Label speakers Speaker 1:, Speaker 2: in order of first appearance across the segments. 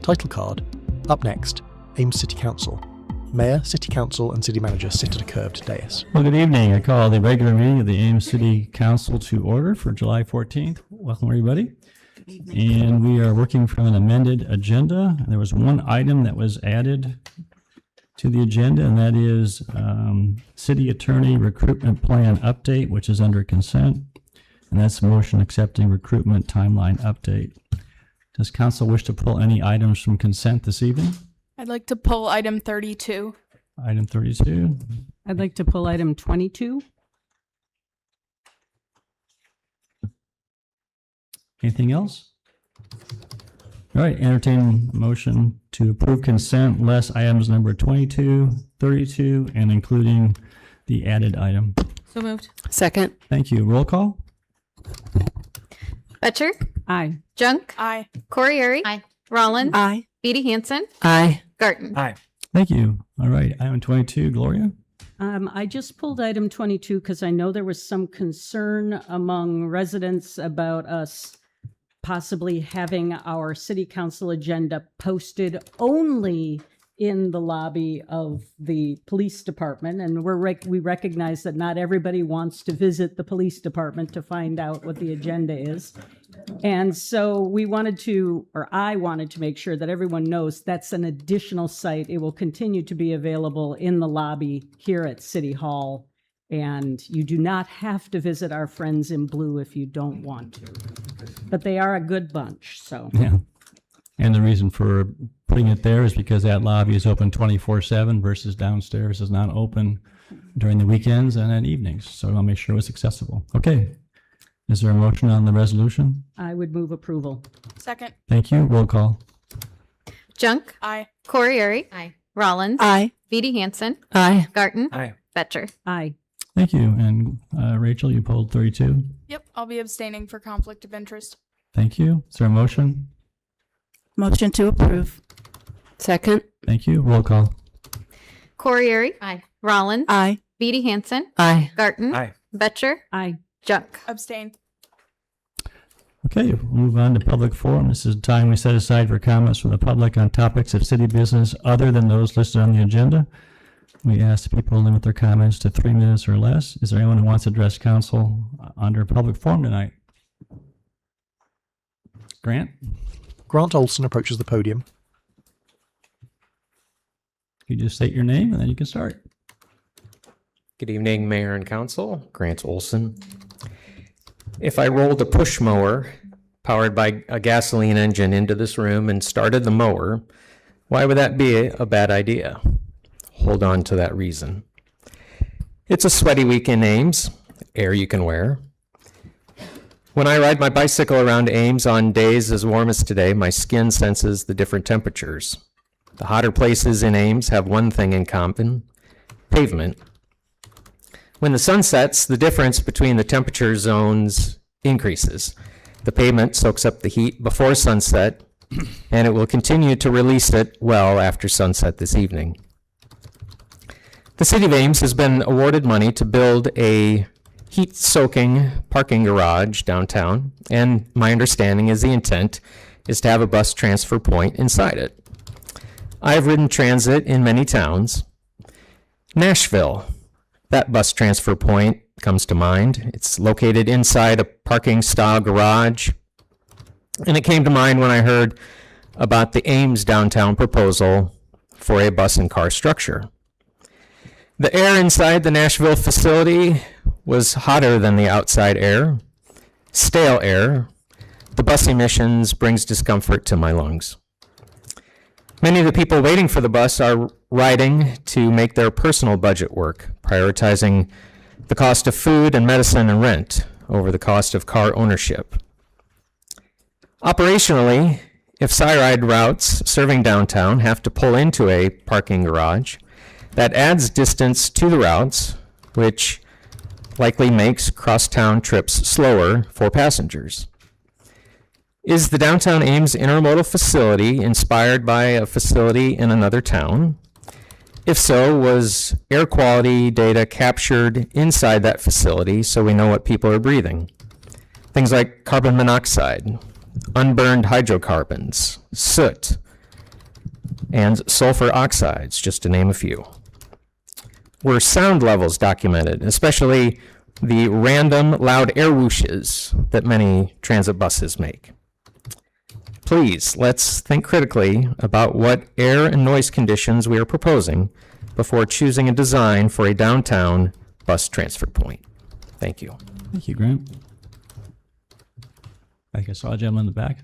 Speaker 1: Title card. Up next, Ames City Council. Mayor, City Council and City Manager sit at a curved dais.
Speaker 2: Well, good evening. I call the regular meeting of the Ames City Council to order for July 14th. Welcome, everybody. And we are working from an amended agenda. There was one item that was added to the agenda, and that is City Attorney Recruitment Plan Update, which is under consent. And that's a motion accepting recruitment timeline update. Does council wish to pull any items from consent this evening?
Speaker 3: I'd like to pull item 32.
Speaker 2: Item 32.
Speaker 4: I'd like to pull item 22.
Speaker 2: Anything else? All right, entertain motion to approve consent less items number 22, 32, and including the added item.
Speaker 5: So moved.
Speaker 6: Second.
Speaker 2: Thank you. Roll call?
Speaker 5: Betcher?
Speaker 4: Aye.
Speaker 5: Junk?
Speaker 3: Aye.
Speaker 5: Corriere?
Speaker 6: Aye.
Speaker 5: Rollins?
Speaker 6: Aye.
Speaker 5: Beatty Hansen?
Speaker 6: Aye.
Speaker 5: Garten?
Speaker 1: Aye.
Speaker 2: Thank you. All right, item 22, Gloria?
Speaker 4: I just pulled item 22 because I know there was some concern among residents about us possibly having our city council agenda posted only in the lobby of the police department. And we recognize that not everybody wants to visit the police department to find out what the agenda is. And so I wanted to make sure that everyone knows that's an additional site. It will continue to be available in the lobby here at City Hall. And you do not have to visit our friends in blue if you don't want to. But they are a good bunch, so.
Speaker 2: Yeah. And the reason for putting it there is because that lobby is open 24/7 versus downstairs is not open during the weekends and at evenings. So I'll make sure it's accessible. Okay. Is there a motion on the resolution?
Speaker 4: I would move approval.
Speaker 3: Second.
Speaker 2: Thank you. Roll call.
Speaker 5: Junk?
Speaker 3: Aye.
Speaker 5: Corriere?
Speaker 6: Aye.
Speaker 5: Rollins?
Speaker 6: Aye.
Speaker 5: Beatty Hansen?
Speaker 6: Aye.
Speaker 5: Garten?
Speaker 1: Aye.
Speaker 5: Betcher?
Speaker 4: Aye.
Speaker 2: Thank you. And Rachel, you pulled 32.
Speaker 3: Yep, I'll be abstaining for conflict of interest.
Speaker 2: Thank you. Is there a motion?
Speaker 6: Motion to approve. Second.
Speaker 2: Thank you. Roll call.
Speaker 5: Corriere?
Speaker 6: Aye.
Speaker 5: Rollins?
Speaker 6: Aye.
Speaker 5: Beatty Hansen?
Speaker 6: Aye.
Speaker 5: Garten?
Speaker 1: Aye.
Speaker 5: Betcher?
Speaker 4: Aye.
Speaker 5: Junk?
Speaker 3: Abstain.
Speaker 2: Okay, we'll move on to public forum. This is time we set aside for comments from the public on topics of city business other than those listed on the agenda. We ask people to limit their comments to 3 minutes or less. Is there anyone who wants to address council under public forum tonight? Grant?
Speaker 1: Grant Olson approaches the podium.
Speaker 2: You just state your name and then you can start.
Speaker 7: Good evening, Mayor and Council. Grant Olson. If I rolled a push mower powered by a gasoline engine into this room and started the mower, why would that be a bad idea? Hold on to that reason. It's a sweaty week in Ames, air you can wear. When I ride my bicycle around Ames on days as warm as today, my skin senses the different temperatures. The hotter places in Ames have one thing in common: pavement. When the sun sets, the difference between the temperature zones increases. The pavement soaks up the heat before sunset, and it will continue to release it well after sunset this evening. The City of Ames has been awarded money to build a heat-soaking parking garage downtown, and my understanding is the intent is to have a bus transfer point inside it. I've ridden transit in many towns. Nashville, that bus transfer point comes to mind. It's located inside a parking-style garage, and it came to mind when I heard about the Ames downtown proposal for a bus and car structure. The air inside the Nashville facility was hotter than the outside air. Stale air. The bus emissions brings discomfort to my lungs. Many of the people waiting for the bus are riding to make their personal budget work, prioritizing the cost of food and medicine and rent over the cost of car ownership. Operationally, if Cyride routes serving downtown have to pull into a parking garage, that adds distance to the routes, which likely makes crosstown trips slower for passengers. Is the downtown Ames intermodal facility inspired by a facility in another town? If so, was air quality data captured inside that facility so we know what people are breathing? Things like carbon monoxide, unburned hydrocarbons, soot, and sulfur oxides, just to name a few. Were sound levels documented, especially the random loud air whooshes that many transit buses make? Please, let's think critically about what air and noise conditions we are proposing before choosing a design for a downtown bus transfer point. Thank you.
Speaker 2: Thank you, Grant. I think I saw a gentleman in the back.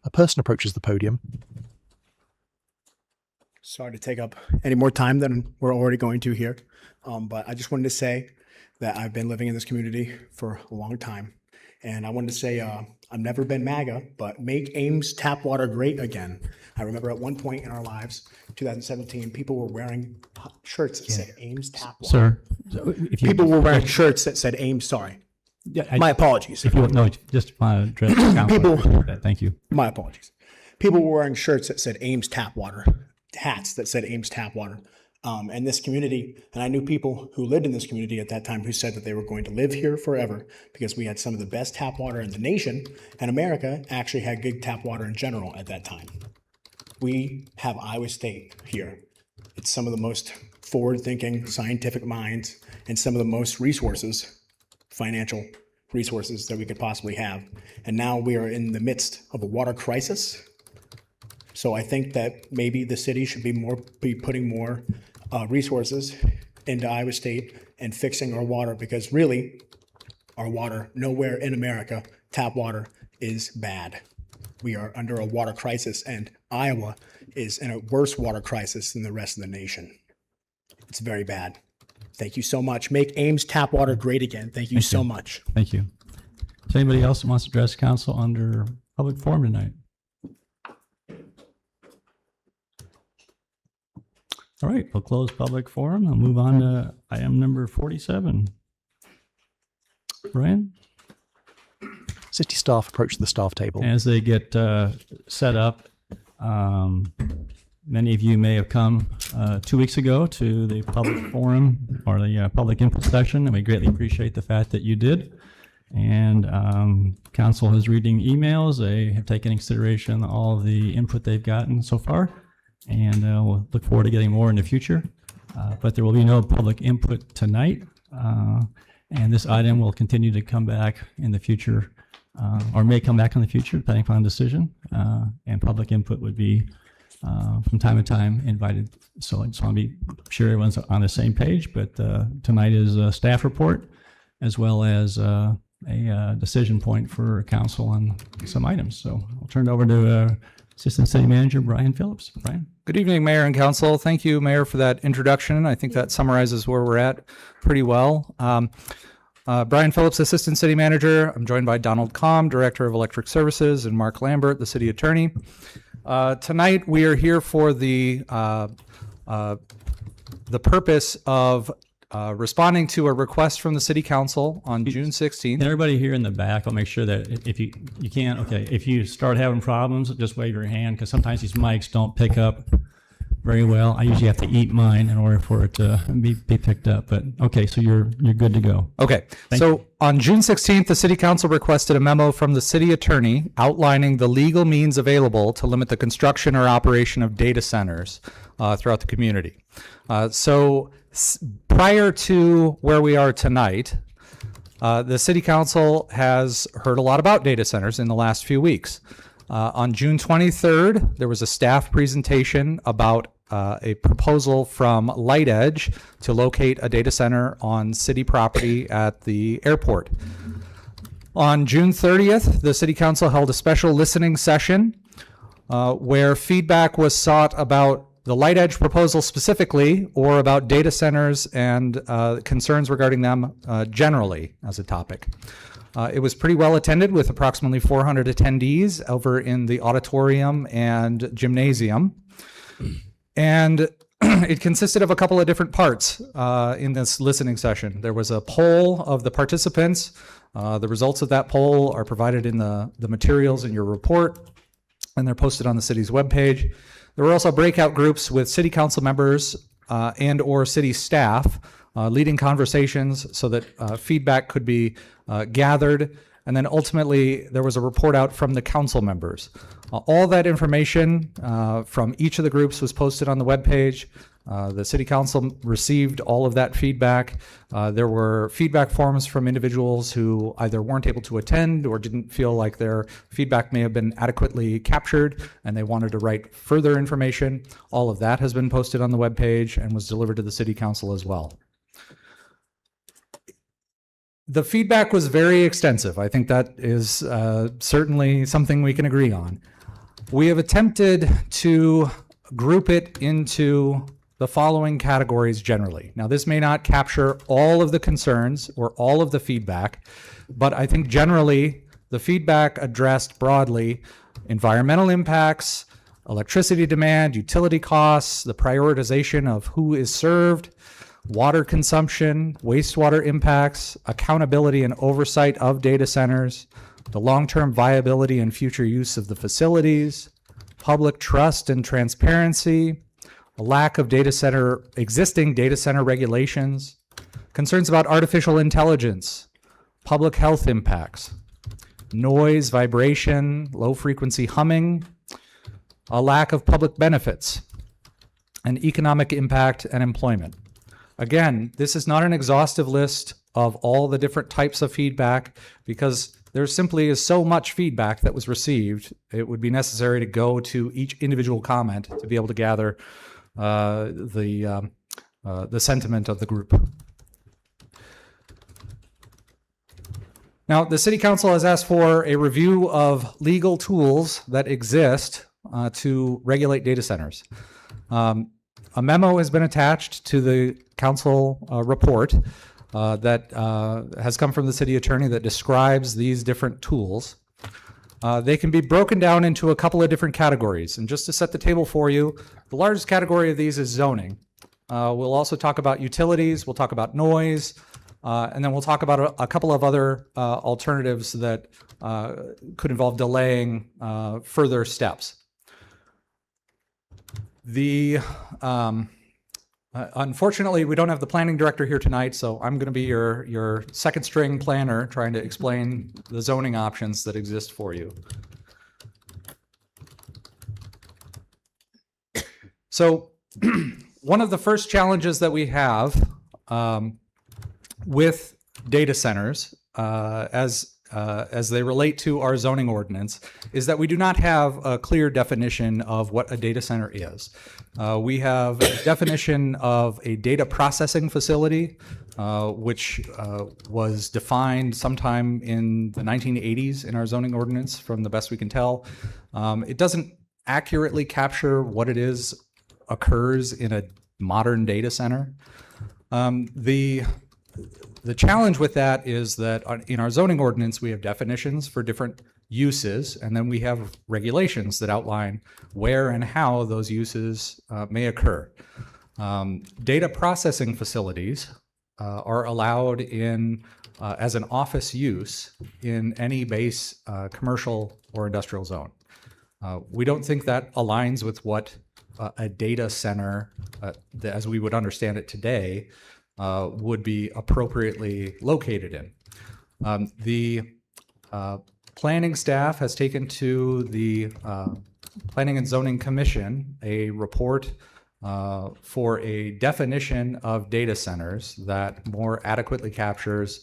Speaker 1: A person approaches the podium.
Speaker 8: Sorry to take up any more time than we're already going to here, but I just wanted to say that I've been living in this community for a long time, and I wanted to say I've never been MAGA, but make Ames tap water great again. I remember at one point in our lives, 2017, people were wearing shirts that said Ames tap water.
Speaker 2: Sir, if you,
Speaker 8: People were wearing shirts that said Ames. Sorry, my apologies.
Speaker 2: If you no, just want to address the council.
Speaker 8: People-
Speaker 2: That. Thank you.
Speaker 8: My apologies. People were wearing shirts that said Ames tap water, hats that said Ames tap water. And this community, and I knew people who lived in this community at that time who said that they were going to live here forever because we had some of the best tap water in the nation, and America actually had good tap water in general at that time. We have Iowa State here. It's some of the most forward-thinking scientific minds and some of the most resources, financial resources that we could possibly have. And now we are in the midst of a water crisis. So I think that maybe the city should be putting more resources into Iowa State and fixing our water, because really our water nowhere in America, tap water, is bad. We are under a water crisis, and Iowa is in a worse water crisis than the rest of the nation. It's very bad. Thank you so much. Make Ames tap water great again. Thank you so much.
Speaker 2: Thank you. Is there anybody else that wants to address council under public forum tonight? All right, we'll close public forum. I'll move on to item number 47. Brian?
Speaker 1: City staff approach the staff table.
Speaker 2: As they get set up, many of you may have come 2 weeks ago to the public forum or the public input session, and we greatly appreciate the fact that you did. And council is reading emails. They have taken into consideration all of the input they've gotten so far, and we'll look forward to getting more in the future. But there will be no public input tonight, and this item will continue to come back in the future, or may come back in the future, depending upon decision. And public input would be from time to time invited. So I just want to be sure everyone's on the same page. But tonight is a staff report, as well as a decision point for council on some items. So I'll turn it over to Assistant City Manager Brian Phillips. Brian.
Speaker 9: Good evening, Mayor and Council. Thank you, Mayor, for that introduction. I think that summarizes where we're at pretty well. Brian Phillips, Assistant City Manager. I'm joined by Donald Combe, Director of Electric Services, and Mark Lambert, the City Attorney. Tonight, we are here for the purpose of responding to a request from the City Council on June 16th.
Speaker 2: And everybody here in the back, I'll make sure that if you can't, okay, if you start having problems, just wave your hand, because sometimes these mics don't pick up very well. I usually have to eat mine in order for it to be picked up. But okay, so you're good to go.
Speaker 9: Okay, so on June 16th, the City Council requested a memo from the City Attorney outlining the legal means available to limit the construction or operation of data centers throughout the community. Prior to where we are tonight, the City Council has heard a lot about data centers in the last few weeks. On June 23rd, there was a staff presentation about a proposal from Light Edge to locate a data center on city property at the airport. On June 30th, the City Council held a special listening session where feedback was sought about the Light Edge proposal specifically, or about data centers and concerns regarding them generally as a topic. It was pretty well attended with approximately 400 attendees over in the auditorium and gymnasium. And it consisted of a couple of different parts in this listening session. There was a poll of the participants. The results of that poll are provided in the materials in your report, and they're posted on the city's webpage. There were also breakout groups with City Council members and or city staff leading conversations so that feedback could be gathered. And then ultimately, there was a report out from the council members. All that information from each of the groups was posted on the webpage. The city council received all of that feedback. There were feedback forms from individuals who either weren't able to attend or didn't feel like their feedback may have been adequately captured and they wanted to write further information. All of that has been posted on the webpage and was delivered to the city council as well. The feedback was very extensive. I think that is certainly something we can agree on. We have attempted to group it into the following categories generally. Now, this may not capture all of the concerns or all of the feedback, but I think generally the feedback addressed broadly environmental impacts, electricity demand, utility costs, the prioritization of who is served, water consumption, wastewater impacts, accountability and oversight of data centers, the long-term viability and future use of the facilities, public trust and transparency, a lack of existing data center regulations, concerns about artificial intelligence, public health impacts, noise, vibration, low frequency humming, a lack of public benefits, and economic impact and employment. Again, this is not an exhaustive list of all the different types of feedback because there simply is so much feedback that was received. It would be necessary to go to each individual comment to be able to gather the sentiment of the group. Now, the City Council has asked for a review of legal tools that exist to regulate data centers. A memo has been attached to the council report that has come from the city attorney that describes these different tools. They can be broken down into a couple of different categories. And just to set the table for you, the largest category of these is zoning. We'll also talk about utilities, we'll talk about noise, and then we'll talk about a couple of other alternatives that could involve delaying further steps. Unfortunately, we don't have the planning director here tonight, so I'm going to be your second string planner trying to explain the zoning options that exist for you. So one of the first challenges that we have with data centers as they relate to our zoning ordinance is that we do not have a clear definition of what a data center is. We have a definition of a data processing facility, which was defined sometime in the 1980s in our zoning ordinance, from the best we can tell. It doesn't accurately capture what it is occurs in a modern data center. The challenge with that is that in our zoning ordinance, we have definitions for different uses, and then we have regulations that outline where and how those uses may occur. Data processing facilities are allowed in as an office use in any base commercial or industrial zone. We don't think that aligns with what a data center, as we would understand it today, would be appropriately located in. The planning staff has taken to the Planning and Zoning Commission a report for a definition of data centers that more adequately captures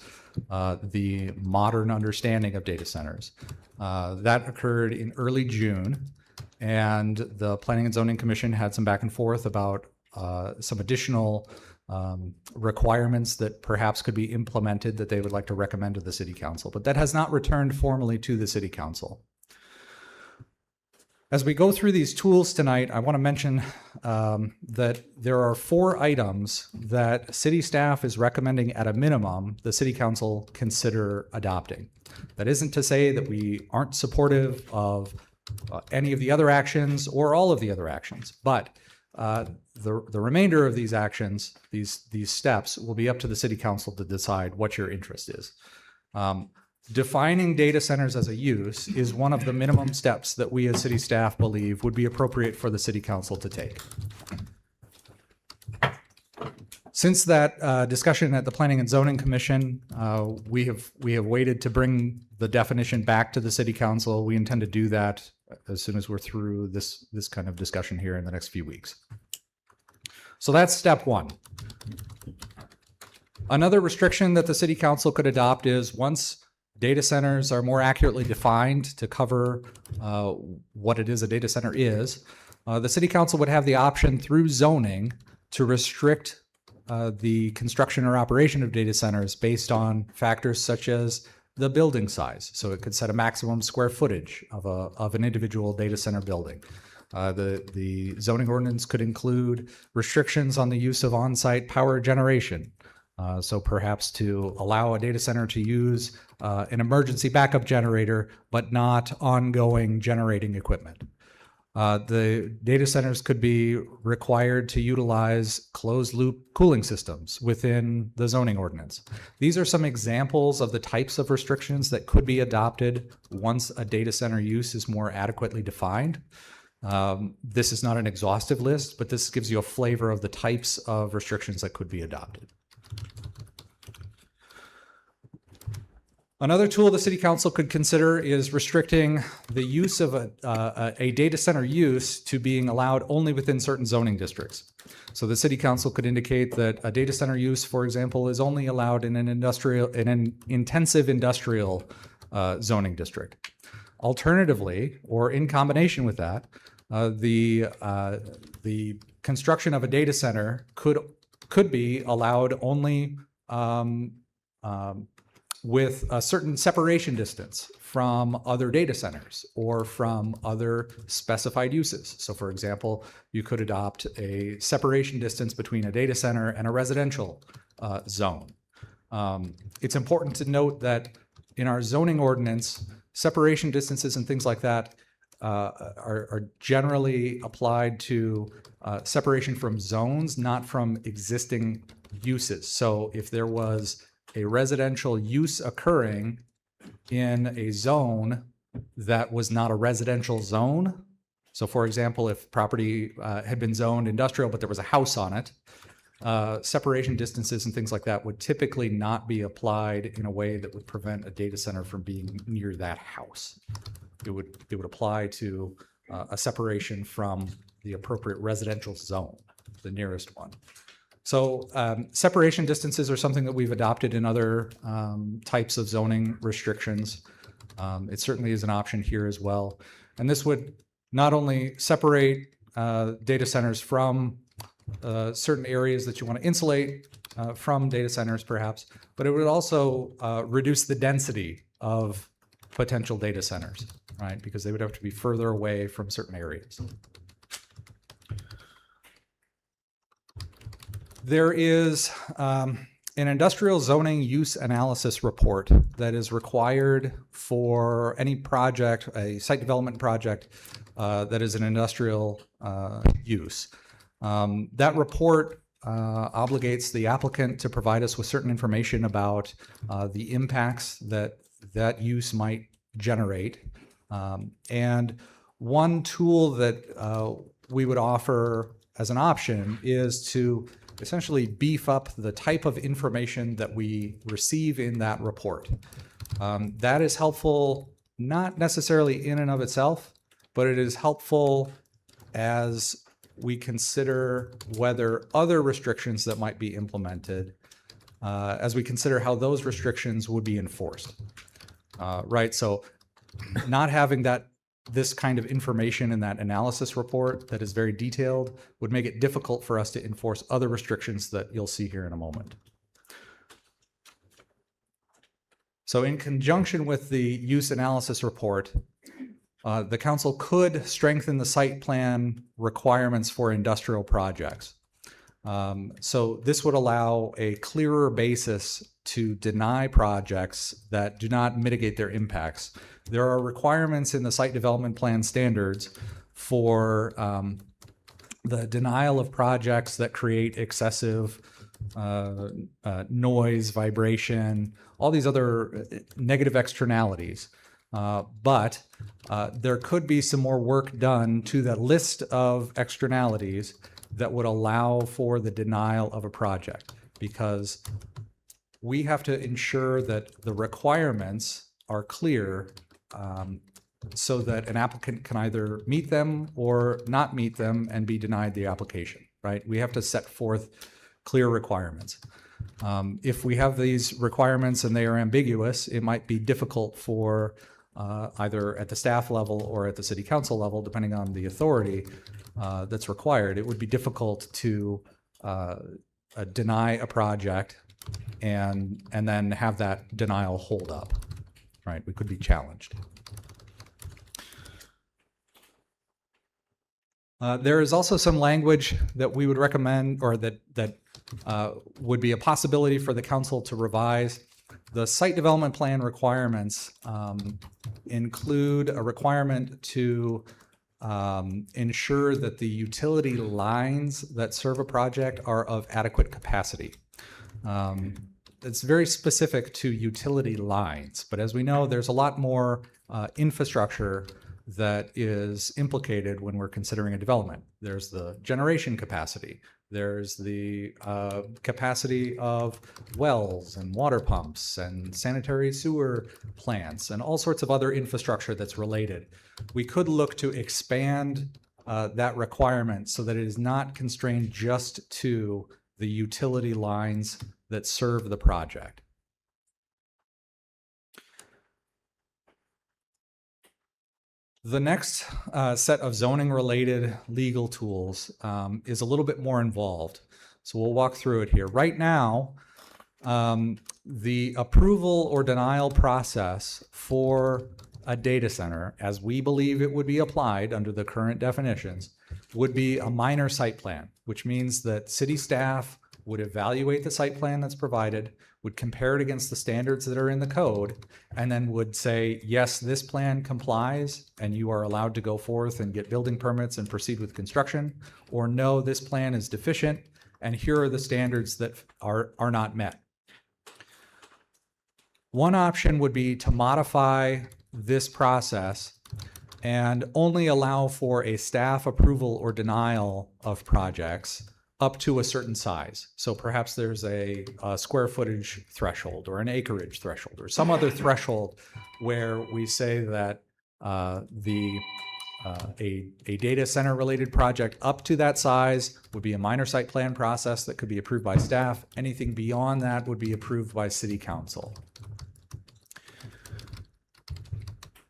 Speaker 9: the modern understanding of data centers. That occurred in early June, and the Planning and Zoning Commission had some back and forth about some additional requirements that perhaps could be implemented that they would like to recommend to the City Council, but that has not returned formally to the City Council. As we go through these tools tonight, I want to mention that there are 4 items that city staff is recommending at a minimum the City Council consider adopting. That isn't to say that we aren't supportive of any of the other actions or all of the other actions, but the remainder of these actions, these steps, will be up to the City Council to decide what your interest is. Defining data centers as a use is one of the minimum steps that we as city staff believe would be appropriate for the City Council to take. Since that discussion at the Planning and Zoning Commission, we have waited to bring the definition back to the City Council. We intend to do that as soon as we're through this kind of discussion here in the next few weeks. So that's step one. Another restriction that the City Council could adopt is once data centers are more accurately defined to cover what it is a data center is, the City Council would have the option through zoning to restrict the construction or operation of data centers based on factors such as the building size. So it could set a maximum square footage of an individual data center building. The zoning ordinance could include restrictions on the use of on-site power generation. So perhaps to allow a data center to use an emergency backup generator, but not ongoing generating equipment. The data centers could be required to utilize closed-loop cooling systems within the zoning ordinance. These are some examples of the types of restrictions that could be adopted once a data center use is more adequately defined. This is not an exhaustive list, but this gives you a flavor of the types of restrictions that could be adopted. Another tool the City Council could consider is restricting the use of a data center use to being allowed only within certain zoning districts. So the City Council could indicate that a data center use, for example, is only allowed in an intensive industrial zoning district. Alternatively, or in combination with that, the construction of a data center could be allowed only with a certain separation distance from other data centers or from other specified uses. So for example, you could adopt a separation distance between a data center and a residential zone. It's important to note that in our zoning ordinance, separation distances and things like that are generally applied to separation from zones, not from existing uses. So if there was a residential use occurring in a zone that was not a residential zone. So for example, if property had been zoned industrial, but there was a house on it, separation distances and things like that would typically not be applied in a way that would prevent a data center from being near that house. It would apply to a separation from the appropriate residential zone, the nearest one. So separation distances are something that we've adopted in other types of zoning restrictions. It certainly is an option here as well. And this would not only separate data centers from certain areas that you want to insulate from data centers perhaps, but it would also reduce the density of potential data centers, right? Because they would have to be further away from certain areas. There is an industrial zoning use analysis report that is required for any project, a site development project that is an industrial use. That report obligates the applicant to provide us with certain information about the impacts that that use might generate. And one tool that we would offer as an option is to essentially beef up the type of information that we receive in that report. That is helpful, not necessarily in and of itself, but it is helpful as we consider whether other restrictions that might be implemented, as we consider how those restrictions would be enforced. Right, so not having this kind of information in that analysis report that is very detailed would make it difficult for us to enforce other restrictions that you'll see here in a moment. So in conjunction with the use analysis report, the council could strengthen the site plan requirements for industrial projects. So this would allow a clearer basis to deny projects that do not mitigate their impacts. There are requirements in the site development plan standards for the denial of projects that create excessive noise, vibration, all these other negative externalities. But there could be some more work done to that list of externalities that would allow for the denial of a project, because we have to ensure that the requirements are clear, so that an applicant can either meet them or not meet them and be denied the application, right? We have to set forth clear requirements. If we have these requirements and they are ambiguous, it might be difficult for either at the staff level or at the city council level, depending on the authority that's required. It would be difficult to deny a project and then have that denial hold up, right? We could be challenged. There is also some language that we would recommend, or that would be a possibility for the council to revise. The site development plan requirements include a requirement to ensure that the utility lines that serve a project are of adequate capacity. It's very specific to utility lines, but as we know, there's a lot more infrastructure that is implicated when we're considering a development. There's the generation capacity. There's the capacity of wells and water pumps and sanitary sewer plants and all sorts of other infrastructure that's related. We could look to expand that requirement so that it is not constrained just to the utility lines that serve the project. The next set of zoning-related legal tools is a little bit more involved. So we'll walk through it here. Right now, the approval or denial process for a data center, as we believe it would be applied under the current definitions, would be a minor site plan, which means that city staff would evaluate the site plan that's provided, would compare it against the standards that are in the code, and then would say, yes, this plan complies and you are allowed to go forth and get building permits and proceed with construction, or no, this plan is deficient and here are the standards that are not met. One option would be to modify this process and only allow for a staff approval or denial of projects up to a certain size. So perhaps there's a square footage threshold or an acreage threshold or some other threshold where we say that a data center related project up to that size would be a minor site plan process that could be approved by staff. Anything beyond that would be approved by city council.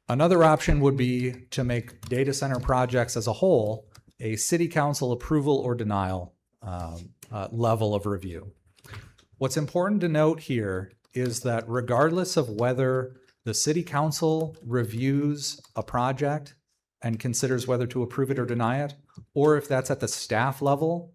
Speaker 9: Another option would be to make data center projects as a whole a city council approval or denial level of review. What's important to note here is that regardless of whether the city council reviews a project and considers whether to approve it or deny it, or if that's at the staff level,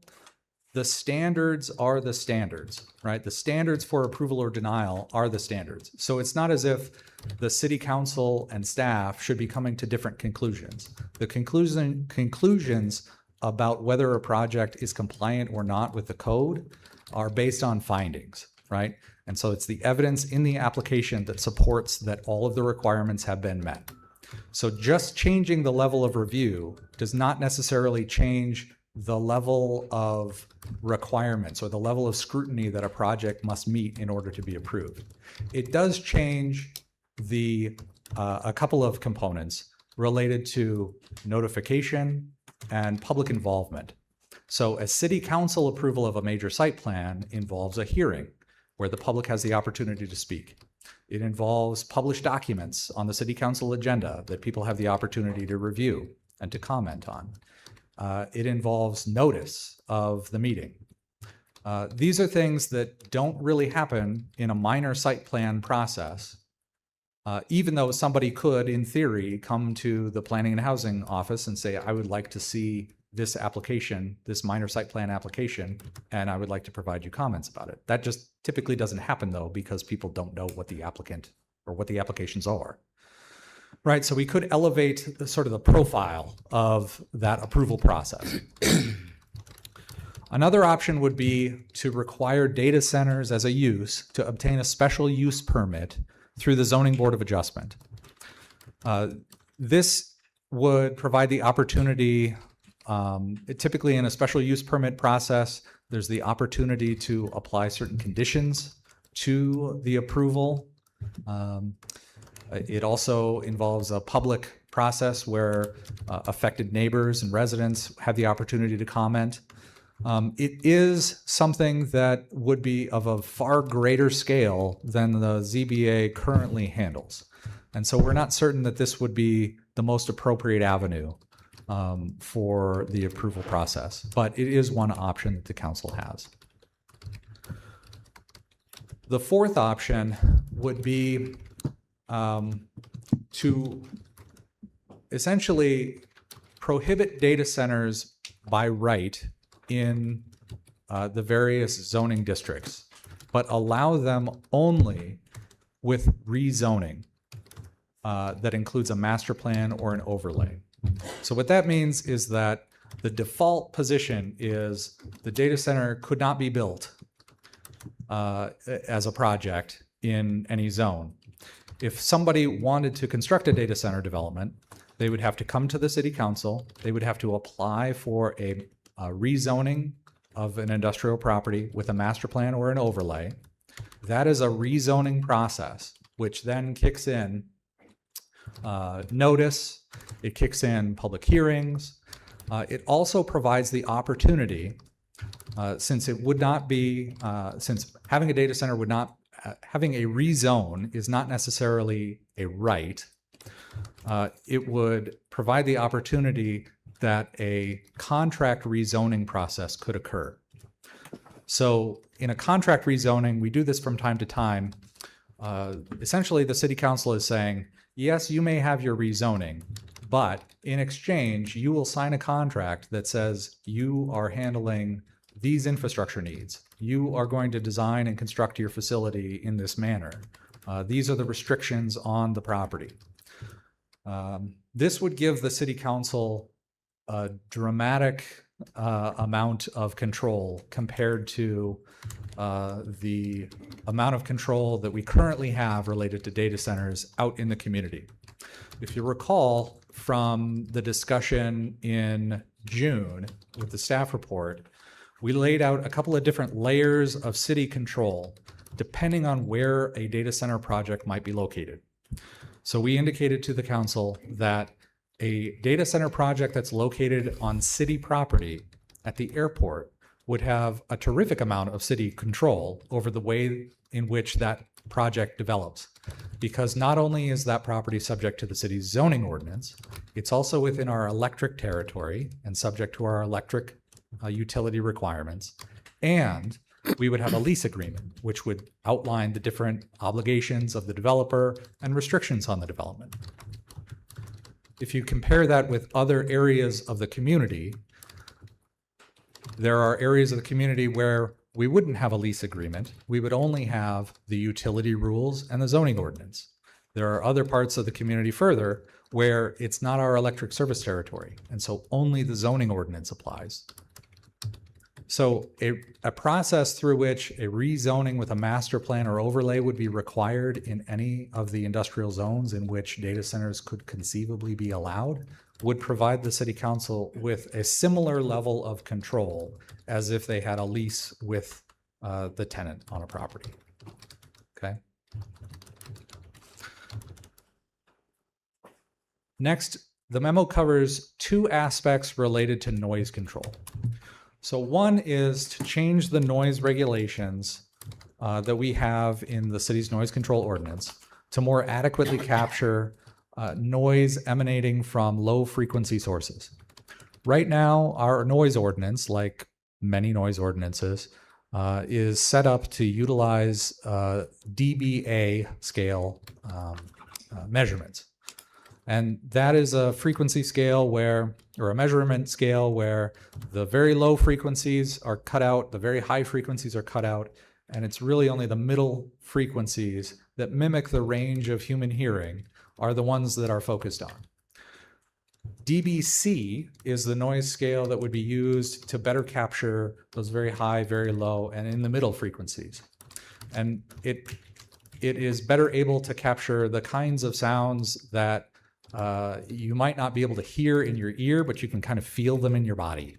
Speaker 9: the standards are the standards, right? The standards for approval or denial are the standards. So it's not as if the city council and staff should be coming to different conclusions. The conclusions about whether a project is compliant or not with the code are based on findings, right? And so it's the evidence in the application that supports that all of the requirements have been met. So just changing the level of review does not necessarily change the level of requirements or the level of scrutiny that a project must meet in order to be approved. It does change a couple of components related to notification and public involvement. So a city council approval of a major site plan involves a hearing where the public has the opportunity to speak. It involves published documents on the city council agenda that people have the opportunity to review and to comment on. It involves notice of the meeting. These are things that don't really happen in a minor site plan process, even though somebody could, in theory, come to the planning and housing office and say, I would like to see this application, this minor site plan application, and I would like to provide you comments about it. That just typically doesn't happen, though, because people don't know what the applicant or what the applications are. Right, so we could elevate sort of the profile of that approval process. Another option would be to require data centers as a use to obtain a special use permit through the Zoning Board of Adjustment. This would provide the opportunity Typically in a special use permit process, there's the opportunity to apply certain conditions to the approval. It also involves a public process where affected neighbors and residents have the opportunity to comment. It is something that would be of a far greater scale than the ZBA currently handles. And so we're not certain that this would be the most appropriate avenue for the approval process, but it is one option that the council has. The fourth option would be to essentially prohibit data centers by right in the various zoning districts, but allow them only with rezoning that includes a master plan or an overlay. So what that means is that the default position is the data center could not be built as a project in any zone. If somebody wanted to construct a data center development, they would have to come to the city council. They would have to apply for a rezoning of an industrial property with a master plan or an overlay. That is a rezoning process, which then kicks in notice, it kicks in public hearings. It also provides the opportunity, since it would not be, since having a data center would not, having a rezone is not necessarily a right, it would provide the opportunity that a contract rezoning process could occur. So in a contract rezoning, we do this from time to time. Essentially, the city council is saying, yes, you may have your rezoning, but in exchange, you will sign a contract that says you are handling these infrastructure needs. You are going to design and construct your facility in this manner. These are the restrictions on the property. This would give the city council a dramatic amount of control compared to the amount of control that we currently have related to data centers out in the community. If you recall from the discussion in June with the staff report, we laid out a couple of different layers of city control depending on where a data center project might be located. So we indicated to the council that a data center project that's located on city property at the airport would have a terrific amount of city control over the way in which that project develops. Because not only is that property subject to the city's zoning ordinance, it's also within our electric territory and subject to our electric utility requirements. And we would have a lease agreement, which would outline the different obligations of the developer and restrictions on the development. If you compare that with other areas of the community, there are areas of the community where we wouldn't have a lease agreement. We would only have the utility rules and the zoning ordinance. There are other parts of the community further where it's not our electric service territory, and so only the zoning ordinance applies. So a process through which a rezoning with a master plan or overlay would be required in any of the industrial zones in which data centers could conceivably be allowed would provide the city council with a similar level of control as if they had a lease with the tenant on a property. Okay. Next, the memo covers two aspects related to noise control. So one is to change the noise regulations that we have in the city's noise control ordinance to more adequately capture noise emanating from low frequency sources. Right now, our noise ordinance, like many noise ordinances, is set up to utilize dBA scale measurements. And that is a frequency scale where, or a measurement scale where the very low frequencies are cut out, the very high frequencies are cut out, and it's really only the middle frequencies that mimic the range of human hearing are the ones that are focused on. dBc is the noise scale that would be used to better capture those very high, very low, and in the middle frequencies. And it is better able to capture the kinds of sounds that you might not be able to hear in your ear, but you can kind of feel them in your body.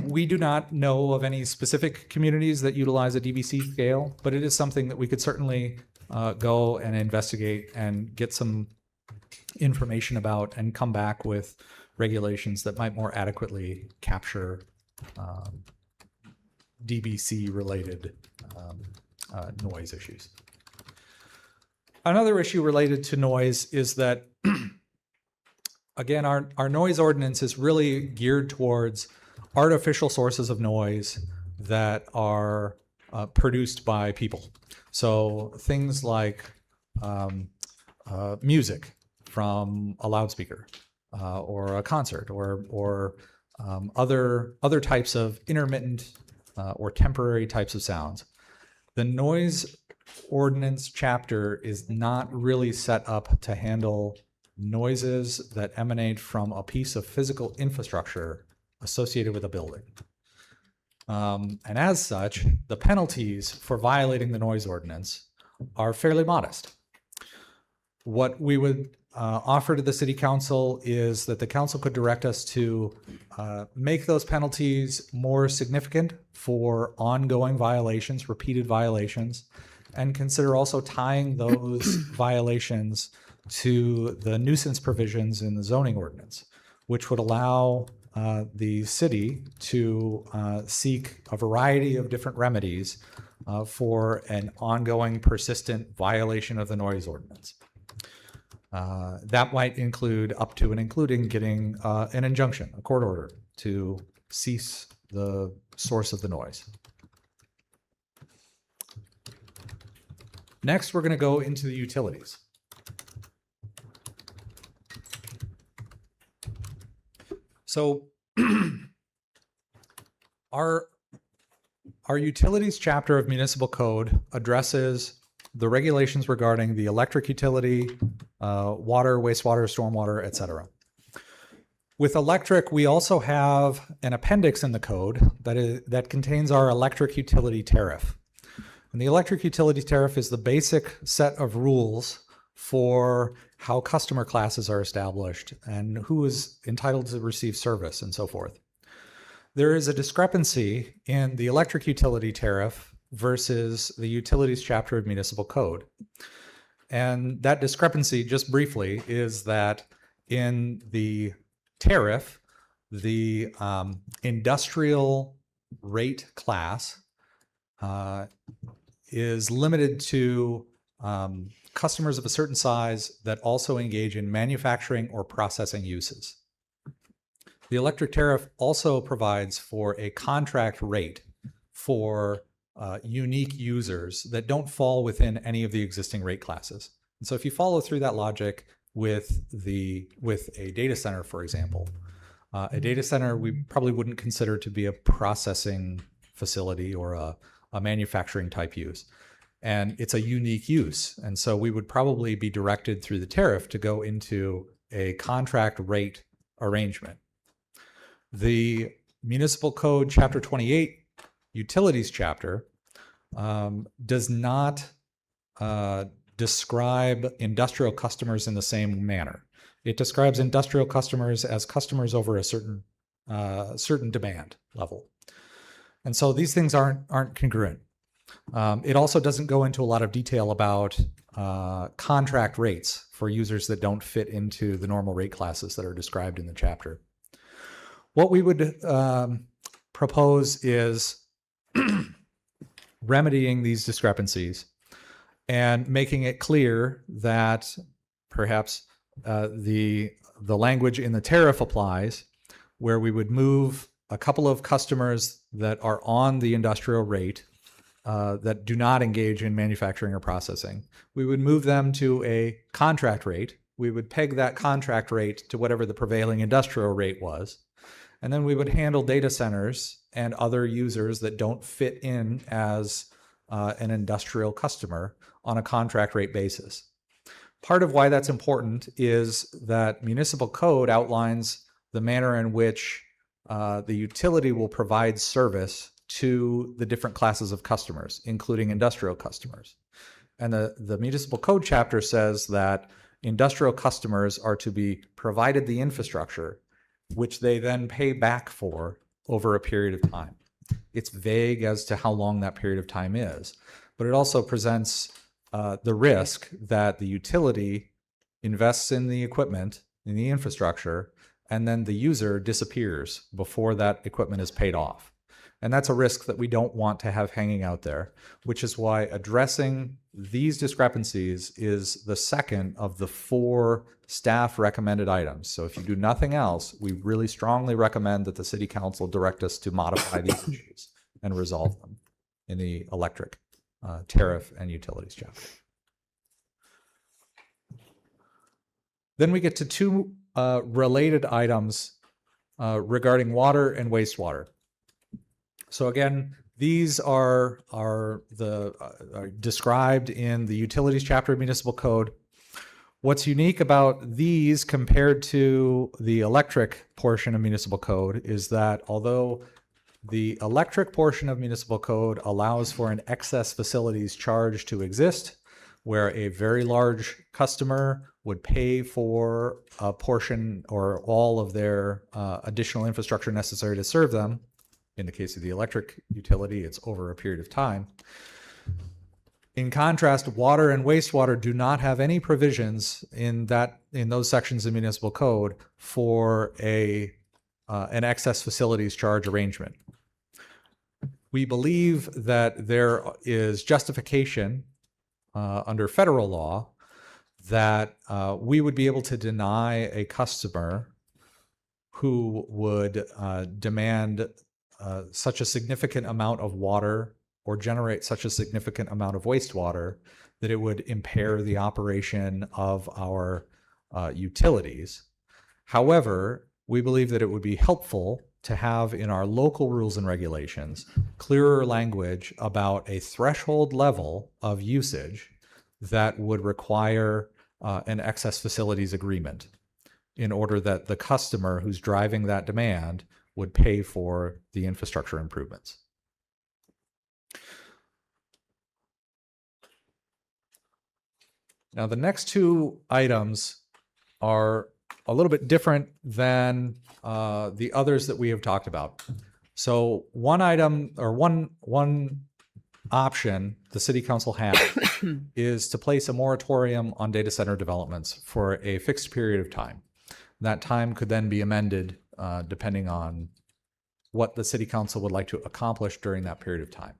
Speaker 9: We do not know of any specific communities that utilize a DVC scale, but it is something that we could certainly go and investigate and get some information about and come back with regulations that might more adequately capture DVC related noise issues. Another issue related to noise is that, again, our noise ordinance is really geared towards artificial sources of noise that are produced by people. So things like music from a loudspeaker or a concert or other types of intermittent or temporary types of sounds. The noise ordinance chapter is not really set up to handle noises that emanate from a piece of physical infrastructure associated with a building. And as such, the penalties for violating the noise ordinance are fairly modest. What we would offer to the City Council is that the Council could direct us to make those penalties more significant for ongoing violations, repeated violations, and consider also tying those violations to the nuisance provisions in the zoning ordinance, which would allow the city to seek a variety of different remedies for an ongoing persistent violation of the noise ordinance. That might include up to and including getting an injunction, a court order, to cease the source of the noise. Next, we're going to go into the utilities. So our utilities chapter of municipal code addresses the regulations regarding the electric utility, water, wastewater, stormwater, etc. With electric, we also have an appendix in the code that contains our electric utility tariff. And the electric utility tariff is the basic set of rules for how customer classes are established and who is entitled to receive service and so forth. There is a discrepancy in the electric utility tariff versus the utilities chapter of municipal code. And that discrepancy, just briefly, is that in the tariff, the industrial rate class is limited to customers of a certain size that also engage in manufacturing or processing uses. The electric tariff also provides for a contract rate for unique users that don't fall within any of the existing rate classes. And so if you follow through that logic with a data center, for example, a data center we probably wouldn't consider to be a processing facility or a manufacturing type use. And it's a unique use. And so we would probably be directed through the tariff to go into a contract rate arrangement. The Municipal Code Chapter 28 Utilities chapter does not describe industrial customers in the same manner. It describes industrial customers as customers over a certain demand level. And so these things aren't congruent. It also doesn't go into a lot of detail about contract rates for users that don't fit into the normal rate classes that are described in the chapter. What we would propose is remedying these discrepancies and making it clear that perhaps the language in the tariff applies, where we would move a couple of customers that are on the industrial rate that do not engage in manufacturing or processing. We would move them to a contract rate. We would peg that contract rate to whatever the prevailing industrial rate was. And then we would handle data centers and other users that don't fit in as an industrial customer on a contract rate basis. Part of why that's important is that municipal code outlines the manner in which the utility will provide service to the different classes of customers, including industrial customers. And the municipal code chapter says that Industrial customers are to be provided the infrastructure, which they then pay back for over a period of time. It's vague as to how long that period of time is, but it also presents the risk that the utility invests in the equipment, in the infrastructure, and then the user disappears before that equipment is paid off. And that's a risk that we don't want to have hanging out there, which is why addressing these discrepancies is the second of the 4 staff recommended items. So if you do nothing else, we really strongly recommend that the City Council direct us to modify these issues and resolve them in the electric, tariff, and utilities chapter. Then we get to 2 related items regarding water and wastewater. So again, these are described in the utilities chapter of municipal code. What's unique about these compared to the electric portion of municipal code is that although the electric portion of municipal code allows for an excess facilities charge to exist, where a very large customer would pay for a portion or all of their additional infrastructure necessary to serve them. In the case of the electric utility, it's over a period of time. In contrast, water and wastewater do not have any provisions in those sections of municipal code for an excess facilities charge arrangement. We believe that there is justification under federal law that we would be able to deny a customer who would demand such a significant amount of water or generate such a significant amount of wastewater that it would impair the operation of our utilities. However, we believe that it would be helpful to have in our local rules and regulations clearer language about a threshold level of usage that would require an excess facilities agreement in order that the customer who's driving that demand would pay for the infrastructure improvements. Now, the next 2 items are a little bit different than the others that we have talked about. So one item or one option the City Council has is to place a moratorium on data center developments for a fixed period of time. That time could then be amended depending on what the City Council would like to accomplish during that period of time.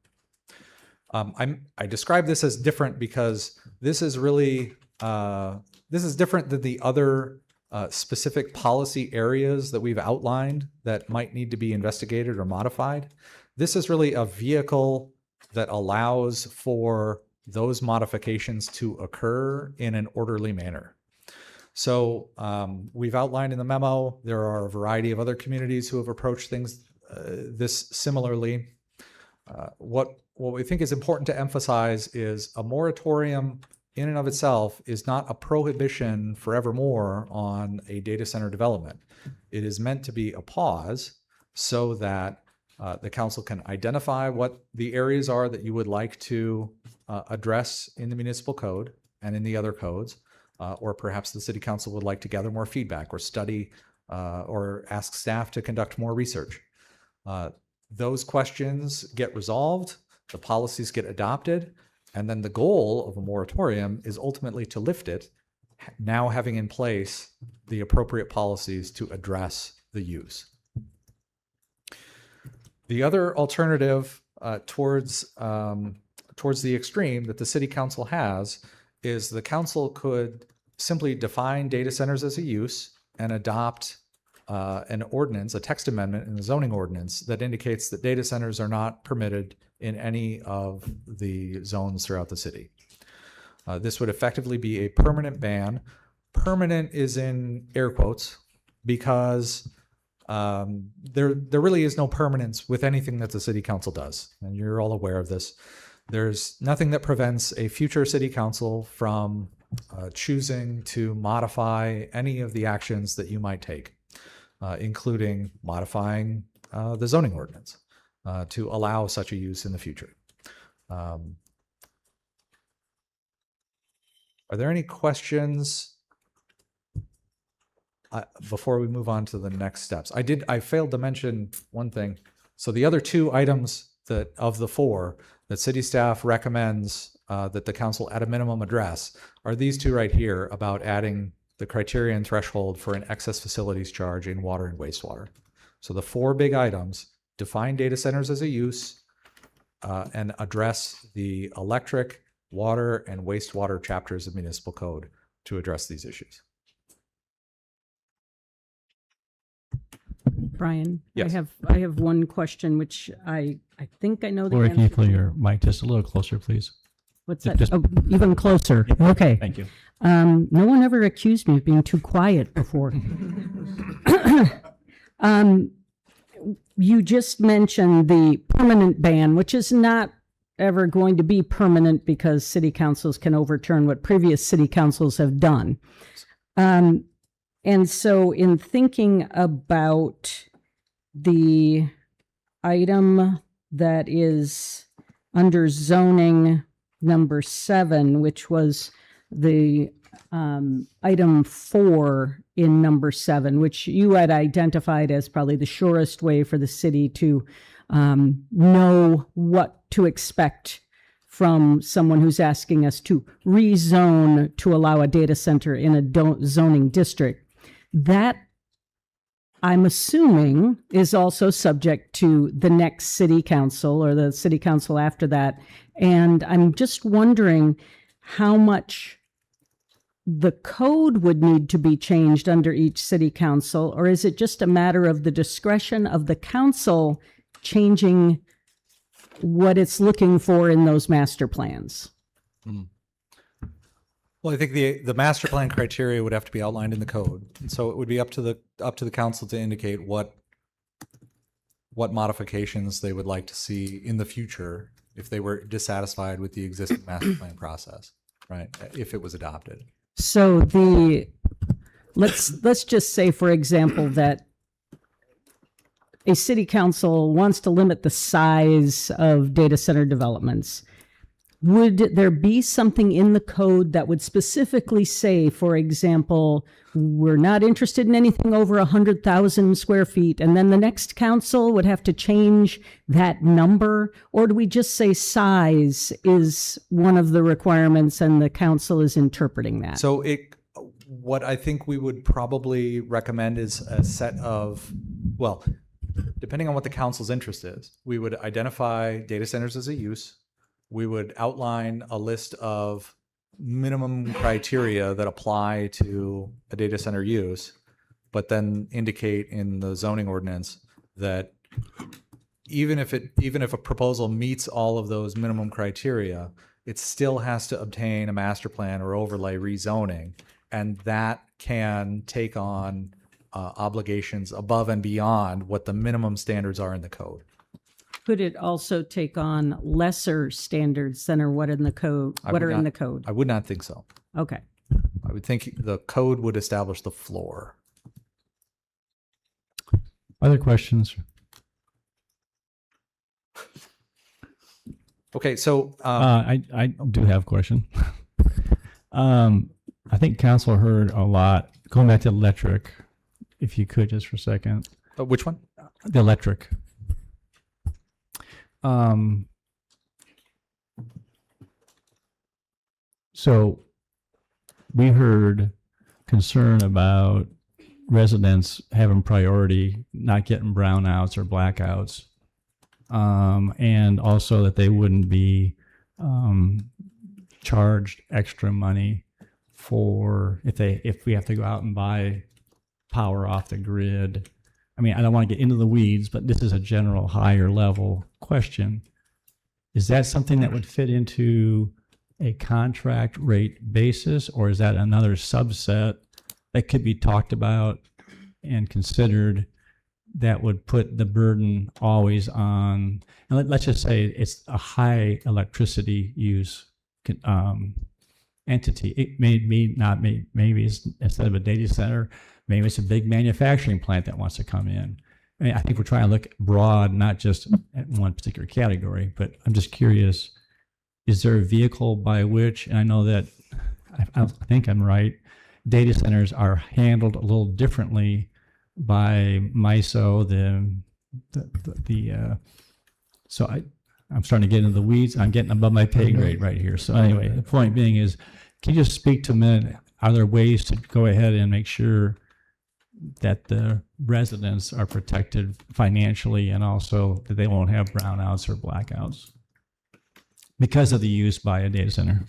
Speaker 9: I describe this as different because this is really this is different than the other specific policy areas that we've outlined that might need to be investigated or modified. This is really a vehicle that allows for those modifications to occur in an orderly manner. So we've outlined in the memo, there are a variety of other communities who have approached things this similarly. What we think is important to emphasize is a moratorium in and of itself is not a prohibition forevermore on a data center development. It is meant to be a pause so that the council can identify what the areas are that you would like to address in the municipal code and in the other codes, or perhaps the City Council would like to gather more feedback or study or ask staff to conduct more research. Those questions get resolved, the policies get adopted, and then the goal of a moratorium is ultimately to lift it, now having in place the appropriate policies to address the use. The other alternative towards the extreme that the City Council has is the council could simply define data centers as a use and adopt an ordinance, a text amendment in the zoning ordinance that indicates that data centers are not permitted in any of the zones throughout the city. This would effectively be a permanent ban. Permanent is in air quotes because there really is no permanence with anything that the City Council does, and you're all aware of this. There's nothing that prevents a future City Council from choosing to modify any of the actions that you might take, including modifying the zoning ordinance to allow such a use in the future. Are there any questions before we move on to the next steps, I failed to mention one thing. So the other two items that of the four that city staff recommends that the council at a minimum address are these two right here about adding the criterion threshold for an excess facilities charge in water and wastewater. So the four big items: define data centers as a use, and address the electric, water, and wastewater chapters of municipal code to address these issues.
Speaker 4: Brian,
Speaker 9: Yes.
Speaker 4: I have one question, which I think I know the
Speaker 2: Lori, can you
Speaker 4: answer
Speaker 2: pull
Speaker 4: to.
Speaker 2: your mic just a little closer, please?
Speaker 4: What's that?
Speaker 2: Just-
Speaker 4: Oh, even closer. Okay.
Speaker 2: Thank you.
Speaker 4: No one ever accused me of being too quiet before. You just mentioned the permanent ban, which is not ever going to be permanent because city councils can overturn what previous city councils have done. And so in thinking about the item that is under zoning number 7, which was the item 4 in number 7, which you had identified as probably the surest way for the city to know what to expect from someone who's asking us to rezone to allow a data center in a zoning district. That, I'm assuming, is also subject to the next city council or the city council after that. And I'm just wondering how much the code would need to be changed under each city council, or is it just a matter of the discretion of the council changing what it's looking for in those master plans?
Speaker 9: Well, I think the master plan criteria would have to be outlined in the code, and so it would be up to the council to indicate what modifications they would like to see in the future if they were dissatisfied with the existing master plan process, right? If it was adopted.
Speaker 4: So let's just say, for example, that a city council wants to limit the size of data center developments. Would there be something in the code that would specifically say, for example, we're not interested in anything over 100,000 square feet, and then the next council would have to change that number? Or do we just say size is one of the requirements and the council is interpreting that?
Speaker 9: So what I think we would probably recommend is a set of, well, depending on what the council's interest is, we would identify data centers as a use. We would outline a list of minimum criteria that apply to a data center use, but then indicate in the zoning ordinance that even if a proposal meets all of those minimum criteria, it still has to obtain a master plan or overlay rezoning, and that can take on obligations above and beyond what the minimum standards are in the code.
Speaker 4: Could it also take on lesser standards than are what in the code? What are in the code?
Speaker 9: I would not think so.
Speaker 4: Okay.
Speaker 9: I would think the code would establish the floor.
Speaker 2: Other questions?
Speaker 9: Okay, so
Speaker 2: I do have a question. I think council heard a lot, going back to electric, if you could just for a second.
Speaker 9: which one?
Speaker 2: The electric. So we heard concern about residents having priority, not getting brownouts or blackouts, and also that they wouldn't be charged extra money for if we have to go out and buy power off the grid. I mean, I don't want to get into the weeds, but this is a general higher level question. Is that something that would fit into a contract rate basis, or is that another subset that could be talked about and considered that would put the burden always on, and let's just say it's a high electricity use entity. It maybe it's, instead of a data center, maybe it's a big manufacturing plant that wants to come in. I mean, I think we're trying to look broad, not just at one particular category, but I'm just curious, is there a vehicle by which, and I know that I think I'm right, data centers are handled a little differently by MISO, so I'm starting to get into the weeds. I'm getting above my pay grade right here. So anyway, the point being is, can you just speak to a minute, are there ways to go ahead and make sure that the residents are protected financially and also that they won't have brownouts or blackouts because of the use by a data center?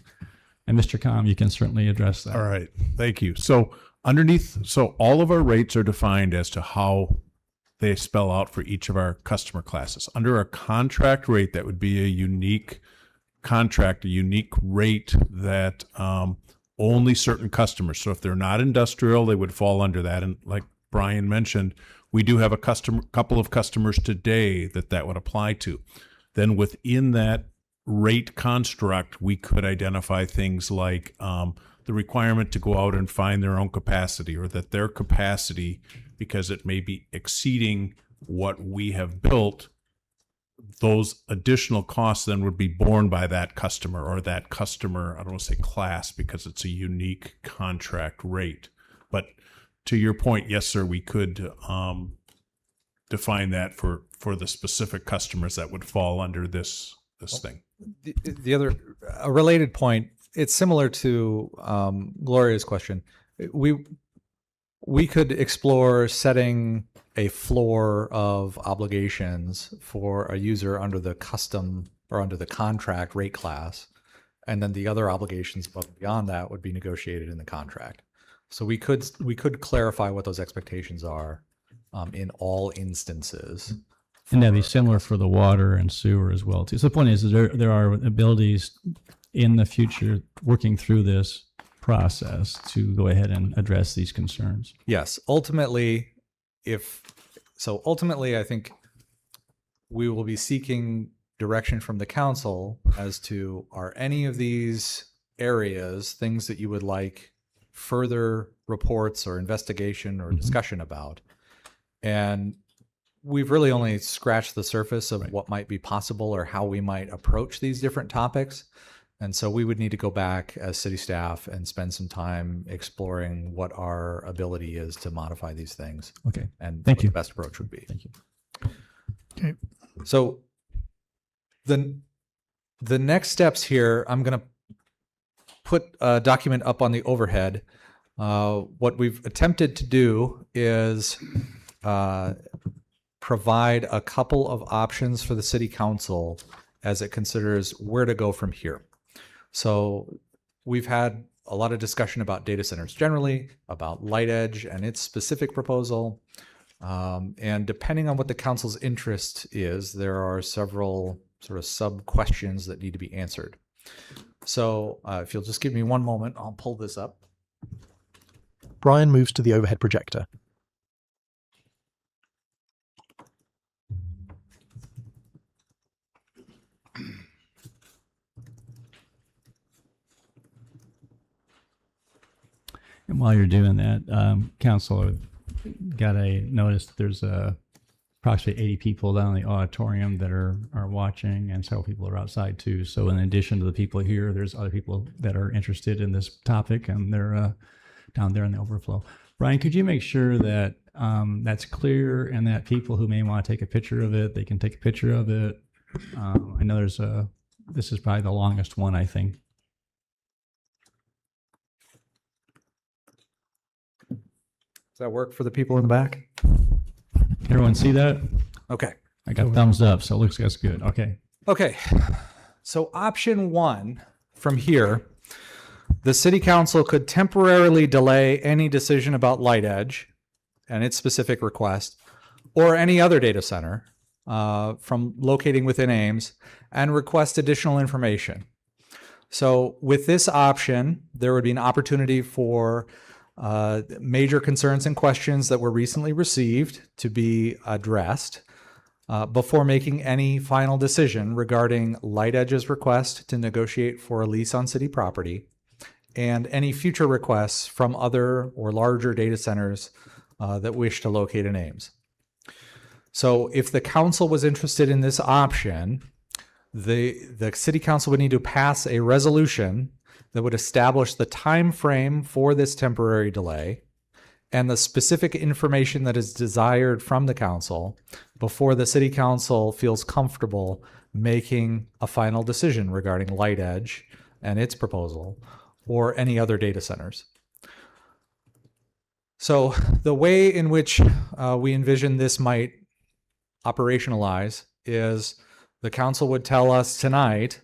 Speaker 2: And Mr. Com, you can certainly address that.
Speaker 10: All right, thank you. So all of our rates are defined as to how they spell out for each of our customer classes. Under a contract rate, that would be a unique contract, a unique rate that only certain customers. So if they're not industrial, they would fall under that. And like Brian mentioned, we do have a couple of customers today that would apply to. Then within that rate construct, we could identify things like the requirement to go out and find their own capacity, or that their capacity, because it may be exceeding what we have built, those additional costs then would be borne by that customer, or that customer, I don't want to say class because it's a unique contract rate. But to your point, yes, sir, we could define that for the specific customers that would fall under this thing.
Speaker 9: The other, a related point, it's similar to Gloria's question. We could explore setting a floor of obligations for a user under the custom or under the contract rate class, and then the other obligations above and beyond that would be negotiated in the contract. So we could clarify what those expectations are in all instances.
Speaker 2: And that'd be similar for the water and sewer as well too. So the point is there are abilities in the future working through this process to go ahead and address these concerns.
Speaker 9: Yes, ultimately, I think we will be seeking direction from the council as to, are any of these areas things that you would like further reports or investigation or discussion about? And we've really only scratched the surface of what might be possible or how we might approach these different topics. And so we would need to go back as city staff and spend some time exploring what our ability is to modify these things.
Speaker 2: Okay.
Speaker 9: And
Speaker 2: Thank
Speaker 9: what
Speaker 2: you.
Speaker 9: the best approach would be.
Speaker 2: Thank you.
Speaker 10: Okay.
Speaker 9: So the next steps here, I'm going to put a document up on the overhead. What we've attempted to do is provide a couple of options for the city council as it considers where to go from here. So we've had a lot of discussion about data centers generally, about Light Edge and its specific proposal. And depending on what the council's interest is, there are several sort of sub-questions that need to be answered. So if you'll just give me one moment, I'll pull this up.
Speaker 1: Brian moves to the overhead projector.
Speaker 2: And while you're doing that, council, got a notice there's approximately 80 people down in the auditorium that are watching, and several people are outside too. So in addition to the people here, there's other people that are interested in this topic, and they're down there in the overflow. Brian, could you make sure that that's clear, and that people who may want to take a picture of it, they can take a picture of it? I know this is probably the longest one, I think.
Speaker 9: Does that work for the people in the back?
Speaker 2: Everyone see that?
Speaker 9: Okay.
Speaker 2: I got thumbs up, so it looks that's good. Okay.
Speaker 9: Okay. So option one from here, the city council could temporarily delay any decision about Light Edge and its specific request, or any other data center from locating within Ames, and request additional information. So with this option, there would be an opportunity for major concerns and questions that were recently received to be addressed before making any final decision regarding Light Edge's request to negotiate for a lease on city property, and any future requests from other or larger data centers that wish to locate in Ames. So if the council was interested in this option, the city council would need to pass a resolution that would establish the time frame for this temporary delay and the specific information that is desired from the council before the city council feels comfortable making a final decision regarding Light Edge and its proposal or any other data centers. So the way in which we envision this might operationalize is the council would tell us tonight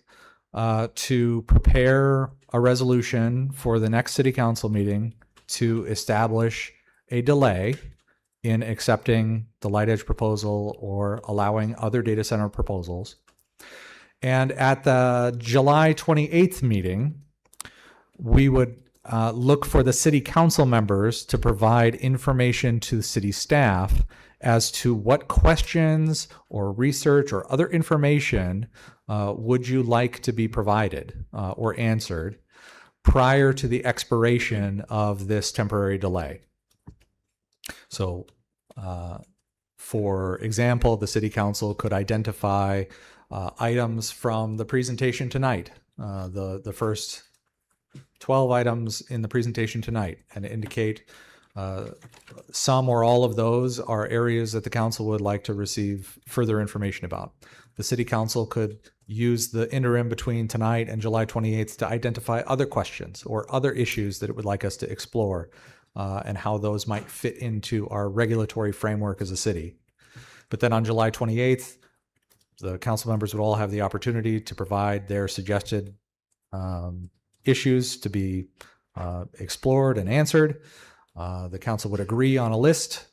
Speaker 9: to prepare a resolution for the next city council meeting to establish a delay in accepting the Light Edge proposal or allowing other data center proposals. And at the July 28th meeting, we would look for the city council members to provide information to city staff as to what questions or research or other information would you like to be provided or answered prior to the expiration of this temporary delay. So, for example, the city council could identify items from the presentation tonight, the first 12 items in the presentation tonight, and indicate some or all of those are areas that the council would like to receive further information about. The city council could use the interim between tonight and July 28th to identify other questions or other issues that it would like us to explore and how those might fit into our regulatory framework as a city. But then on July 28th, the council members would all have the opportunity to provide their suggested issues to be explored and answered. The council would agree on a list,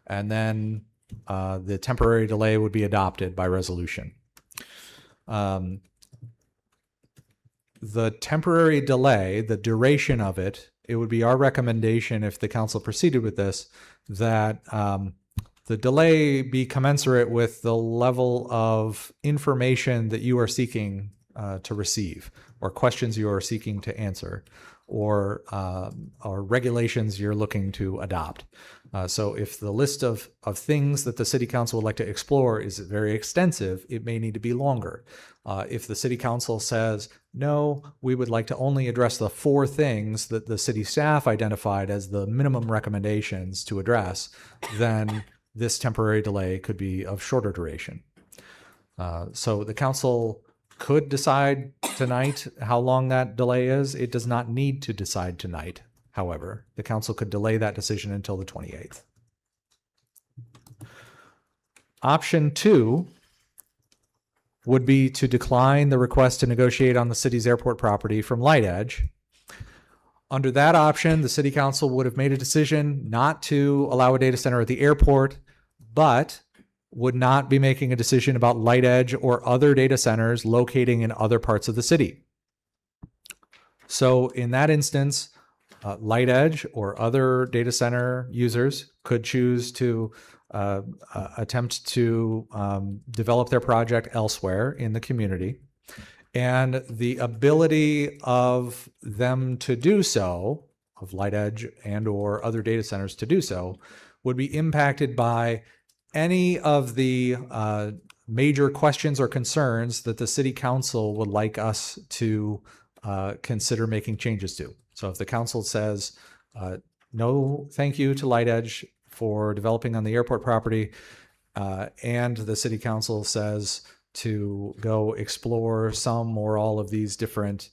Speaker 9: and then the temporary delay would be adopted by resolution. The temporary delay, the duration of it, it would be our recommendation if the council proceeded with this, that the delay be commensurate with the level of information that you are seeking to receive, or questions you are seeking to answer, or regulations you're looking to adopt. So if the list of things that the city council would like to explore is very extensive, it may need to be longer. If the city council says, no, we would like to only address the 4 things that the city staff identified as the minimum recommendations to address, then this temporary delay could be of shorter duration. So the council could decide tonight how long that delay is. It does not need to decide tonight. However, the council could delay that decision until the 28th. Option 2 would be to decline the request to negotiate on the city's airport property from Light Edge. Under that option, the city council would have made a decision not to allow a data center at the airport, but would not be making a decision about Light Edge or other data centers locating in other parts of the city. So in that instance, Light Edge or other data center users could choose to attempt to develop their project elsewhere in the community. And the ability of them to do so, of Light Edge and or other data centers to do so, would be impacted by any of the major questions or concerns that the city council would like us to consider making changes to. So if the council says, no, thank you to Light Edge for developing on the airport property, and the city council says to go explore some or all of these different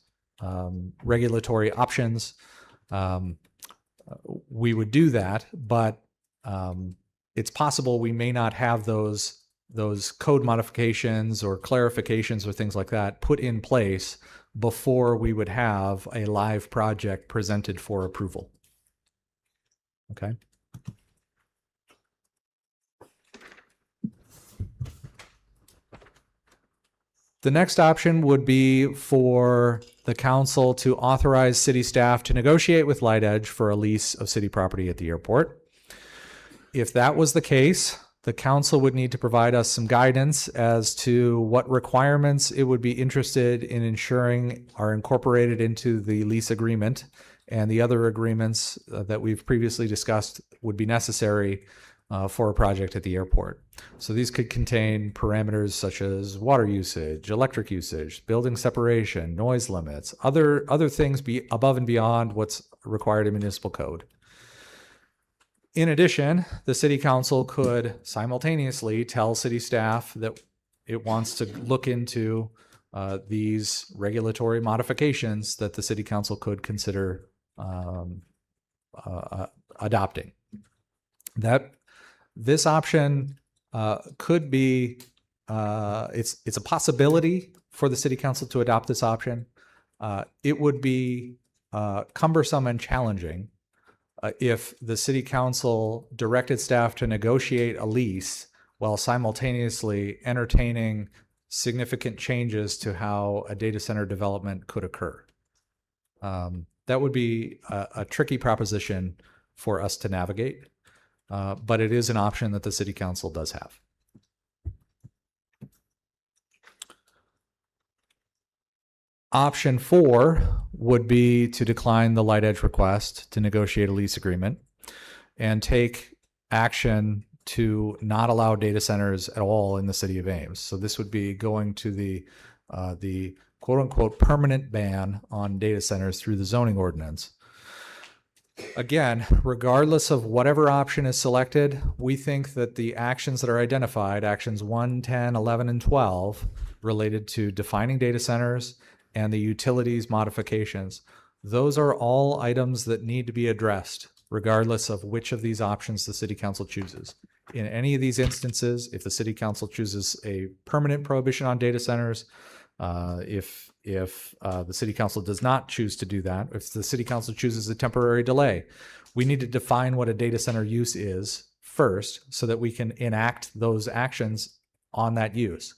Speaker 9: regulatory options, we would do that, but it's possible we may not have those code modifications or clarifications or things like that put in place before we would have a live project presented for approval. Okay. The next option would be for the council to authorize city staff to negotiate with Light Edge for a lease of city property at the airport. If that was the case, the council would need to provide us some guidance as to what requirements it would be interested in ensuring are incorporated into the lease agreement, and the other agreements that we've previously discussed would be necessary for a project at the airport. So these could contain parameters such as water usage, electric usage, building separation, noise limits, other things above and beyond what's required in municipal code. In addition, the city council could simultaneously tell city staff that it wants to look into these regulatory modifications that the city council could consider adopting. This option could be, it's a possibility for the city council to adopt this option. It would be cumbersome and challenging if the city council directed staff to negotiate a lease while simultaneously entertaining significant changes to how a data center development could occur. That would be a tricky proposition for us to navigate, but it is an option that the city council does have. Option 4 would be to decline the Light Edge request to negotiate a lease agreement and take action to not allow data centers at all in the city of Ames. So this would be going to the quote unquote permanent ban on data centers through the zoning ordinance. Again, regardless of whatever option is selected, we think that the actions that are identified, actions 1, 10, 11, and 12, related to defining data centers and the utilities modifications, those are all items that need to be addressed regardless of which of these options the city council chooses. In any of these instances, if the city council chooses a permanent prohibition on data centers, if the city council does not choose to do that, if the city council chooses a temporary delay, we need to define what a data center use is first so that we can enact those actions on that use.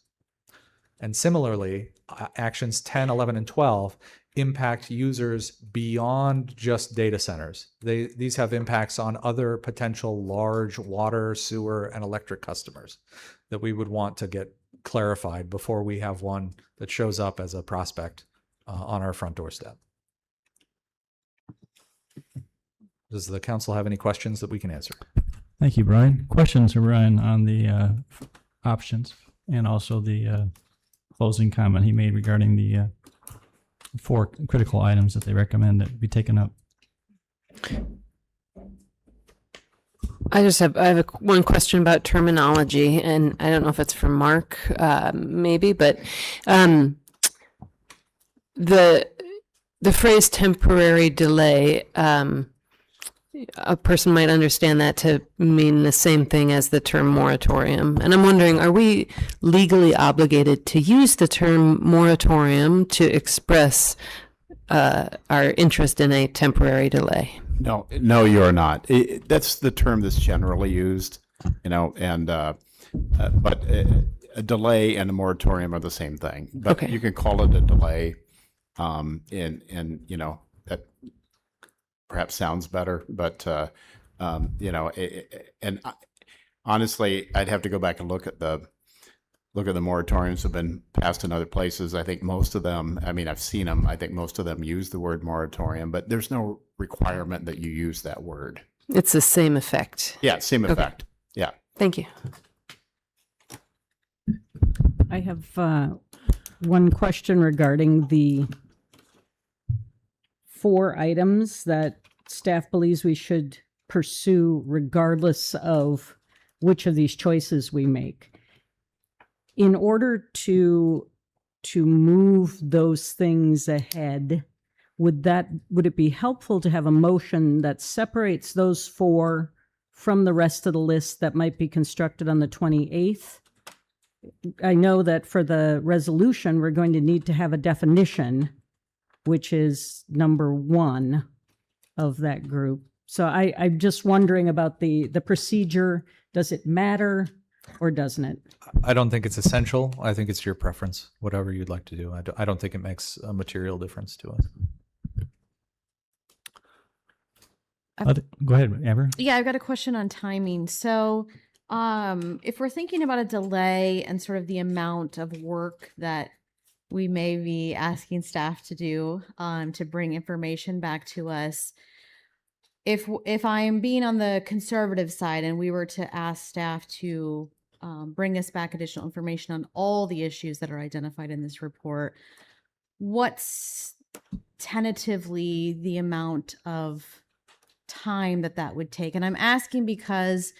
Speaker 9: And similarly, actions 10, 11, and 12 impact users beyond just data centers. These have impacts on other potential large water, sewer, and electric customers that we would want to get clarified before we have one that shows up as a prospect on our front doorstep. Does the council have any questions that we can answer?
Speaker 2: Thank you, Brian. Questions, Brian, on the options and also the closing comment he made regarding the 4 critical items that they recommend that be taken up.
Speaker 6: I have one question about terminology, and I don't know if it's for Mark, maybe, but the phrase temporary delay, a person might understand that to mean the same thing as the term moratorium. And I'm wondering, are we legally obligated to use the term moratorium to express our interest in a temporary delay?
Speaker 11: No, you're not. That's the term that's generally used, and but a delay and a moratorium are the same thing. But
Speaker 6: Okay.
Speaker 11: You can call it a delay, and that perhaps sounds better. But honestly, I'd have to go back and look at the moratoriums that have been passed in other places. I think most of them, I've seen them. I think most of them use the word moratorium, but there's no requirement that you use that word.
Speaker 6: It's the same effect.
Speaker 11: Yeah, same effect. Yeah.
Speaker 6: Thank you.
Speaker 4: I have one question regarding the 4 items that staff believes we should pursue regardless of which of these choices we make. In order to move those things ahead, would it be helpful to have a motion that separates those 4 from the rest of the list that might be constructed on the 28th? I know that for the resolution, we're going to need to have a definition, which is number 1 of that group. So I'm just wondering about the procedure. Does it matter or doesn't it?
Speaker 9: I don't think it's essential. I think it's your preference, whatever you'd like to do. I don't think it makes a material difference to us.
Speaker 2: Go ahead, Amber.
Speaker 12: Yeah, I've got a question on timing. So if we're thinking about a delay and sort of the amount of work that we may be asking staff to do to bring information back to us, if I'm being on the conservative side and we were to ask staff to bring us back additional information on all the issues that are identified in this report, what's tentatively the amount of time that would take? And I'm asking because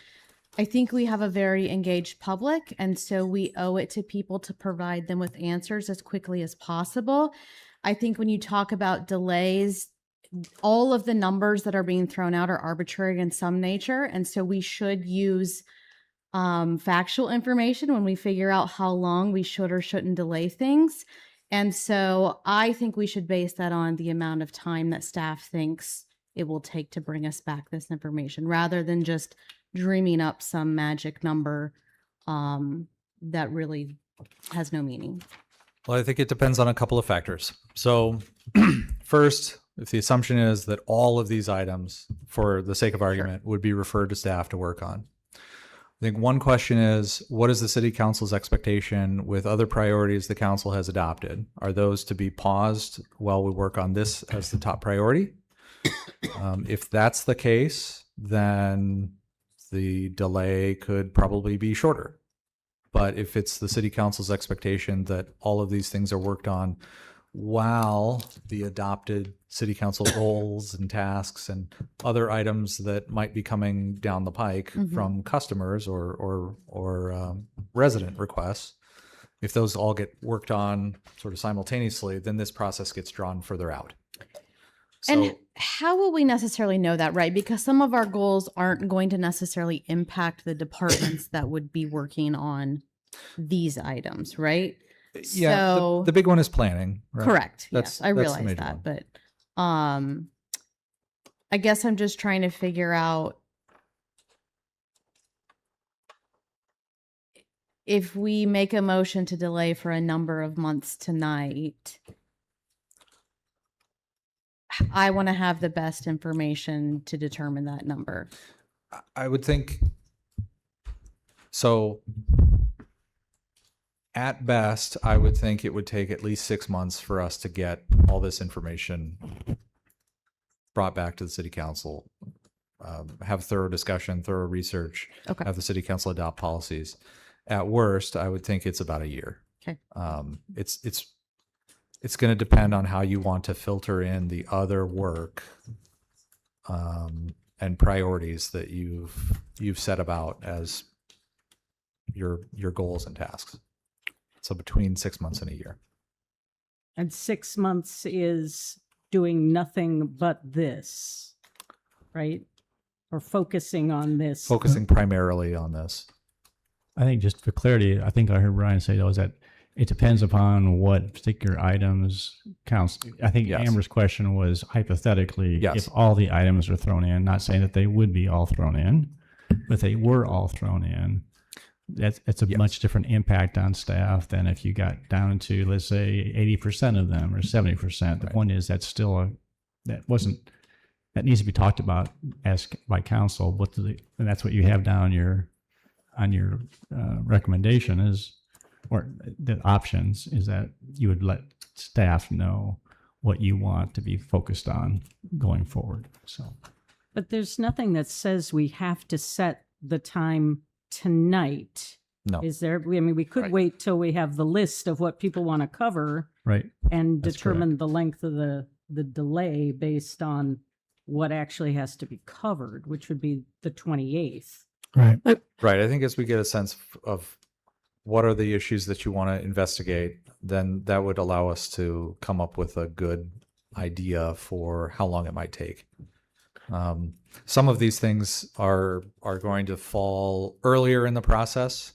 Speaker 12: I think we have a very engaged public, and so we owe it to people to provide them with answers as quickly as possible. I think when you talk about delays, all of the numbers that are being thrown out are arbitrary in some nature, and so we should use factual information when we figure out how long we should or shouldn't delay things. And so I think we should base that on the amount of time that staff thinks it will take to bring us back this information, rather than just dreaming up some magic number that really has no meaning.
Speaker 9: Well, I think it depends on a couple of factors. So first, if the assumption is that all of these items, for the sake of argument, would be referred to staff to work on, I think one question is, what is the city council's expectation with other priorities the council has adopted? Are those to be paused while we work on this as the top priority? If that's the case, then the delay could probably be shorter. But if it's the city council's expectation that all of these things are worked on while the adopted city council goals and tasks and other items that might be coming down the pike from customers or resident requests, if those all get worked on sort of simultaneously, then this process gets drawn further out. So,
Speaker 12: and how will we necessarily know that, right? Because some of our goals aren't going to necessarily impact the departments that would be working on these items, right?
Speaker 9: yeah,
Speaker 12: So
Speaker 9: the big one is planning. Right?
Speaker 12: correct.
Speaker 9: That's-
Speaker 12: Yes, I
Speaker 9: that's the
Speaker 12: realize
Speaker 9: major
Speaker 12: that,
Speaker 9: one.
Speaker 12: but I guess I'm just trying to figure out if we make a motion to delay for a number of months tonight. I want to have the best information to determine that number.
Speaker 9: I would think so. At best, I would think it would take at least 6 months for us to get all this information brought back to the city council, have thorough discussion, thorough research,
Speaker 12: Okay.
Speaker 9: have the city council adopt policies. At worst, I would think it's about a year.
Speaker 12: Okay.
Speaker 9: It's going to depend on how you want to filter in the other work and priorities that you've set about as your goals and tasks. So between 6 months and a year.
Speaker 4: And 6 months is doing nothing but this, right? Or focusing on this.
Speaker 9: Focusing primarily on this.
Speaker 2: I think just for clarity, I think I heard Brian say though, is that it depends upon what particular items counts. I think
Speaker 9: Yes.
Speaker 2: Amber's question was hypothetically,
Speaker 9: Yes.
Speaker 2: if all the items are thrown in, not saying that they would be all thrown in, but if they were all thrown in, that's a
Speaker 9: Yes.
Speaker 2: much different impact on staff than if you got down to, let's say, 80% of them or 70%. The point is that's still that needs to be talked about by council. And that's what you have down on your recommendation is, or the options is that you would let staff know what you want to be focused on going forward. So,
Speaker 4: But there's nothing that says we have to set the time tonight.
Speaker 9: No.
Speaker 4: Is there? I mean, we could
Speaker 9: Right.
Speaker 4: wait till we have the list of what people want to cover
Speaker 2: right.
Speaker 4: and
Speaker 2: That's
Speaker 4: determine the length of the delay based on what actually has to be covered, which would be the 28th.
Speaker 1: Right.
Speaker 9: Right. I think as we get a sense of what are the issues that you want to investigate, then that would allow us to come up with a good idea for how long it might take. Some of these things are going to fall earlier in the process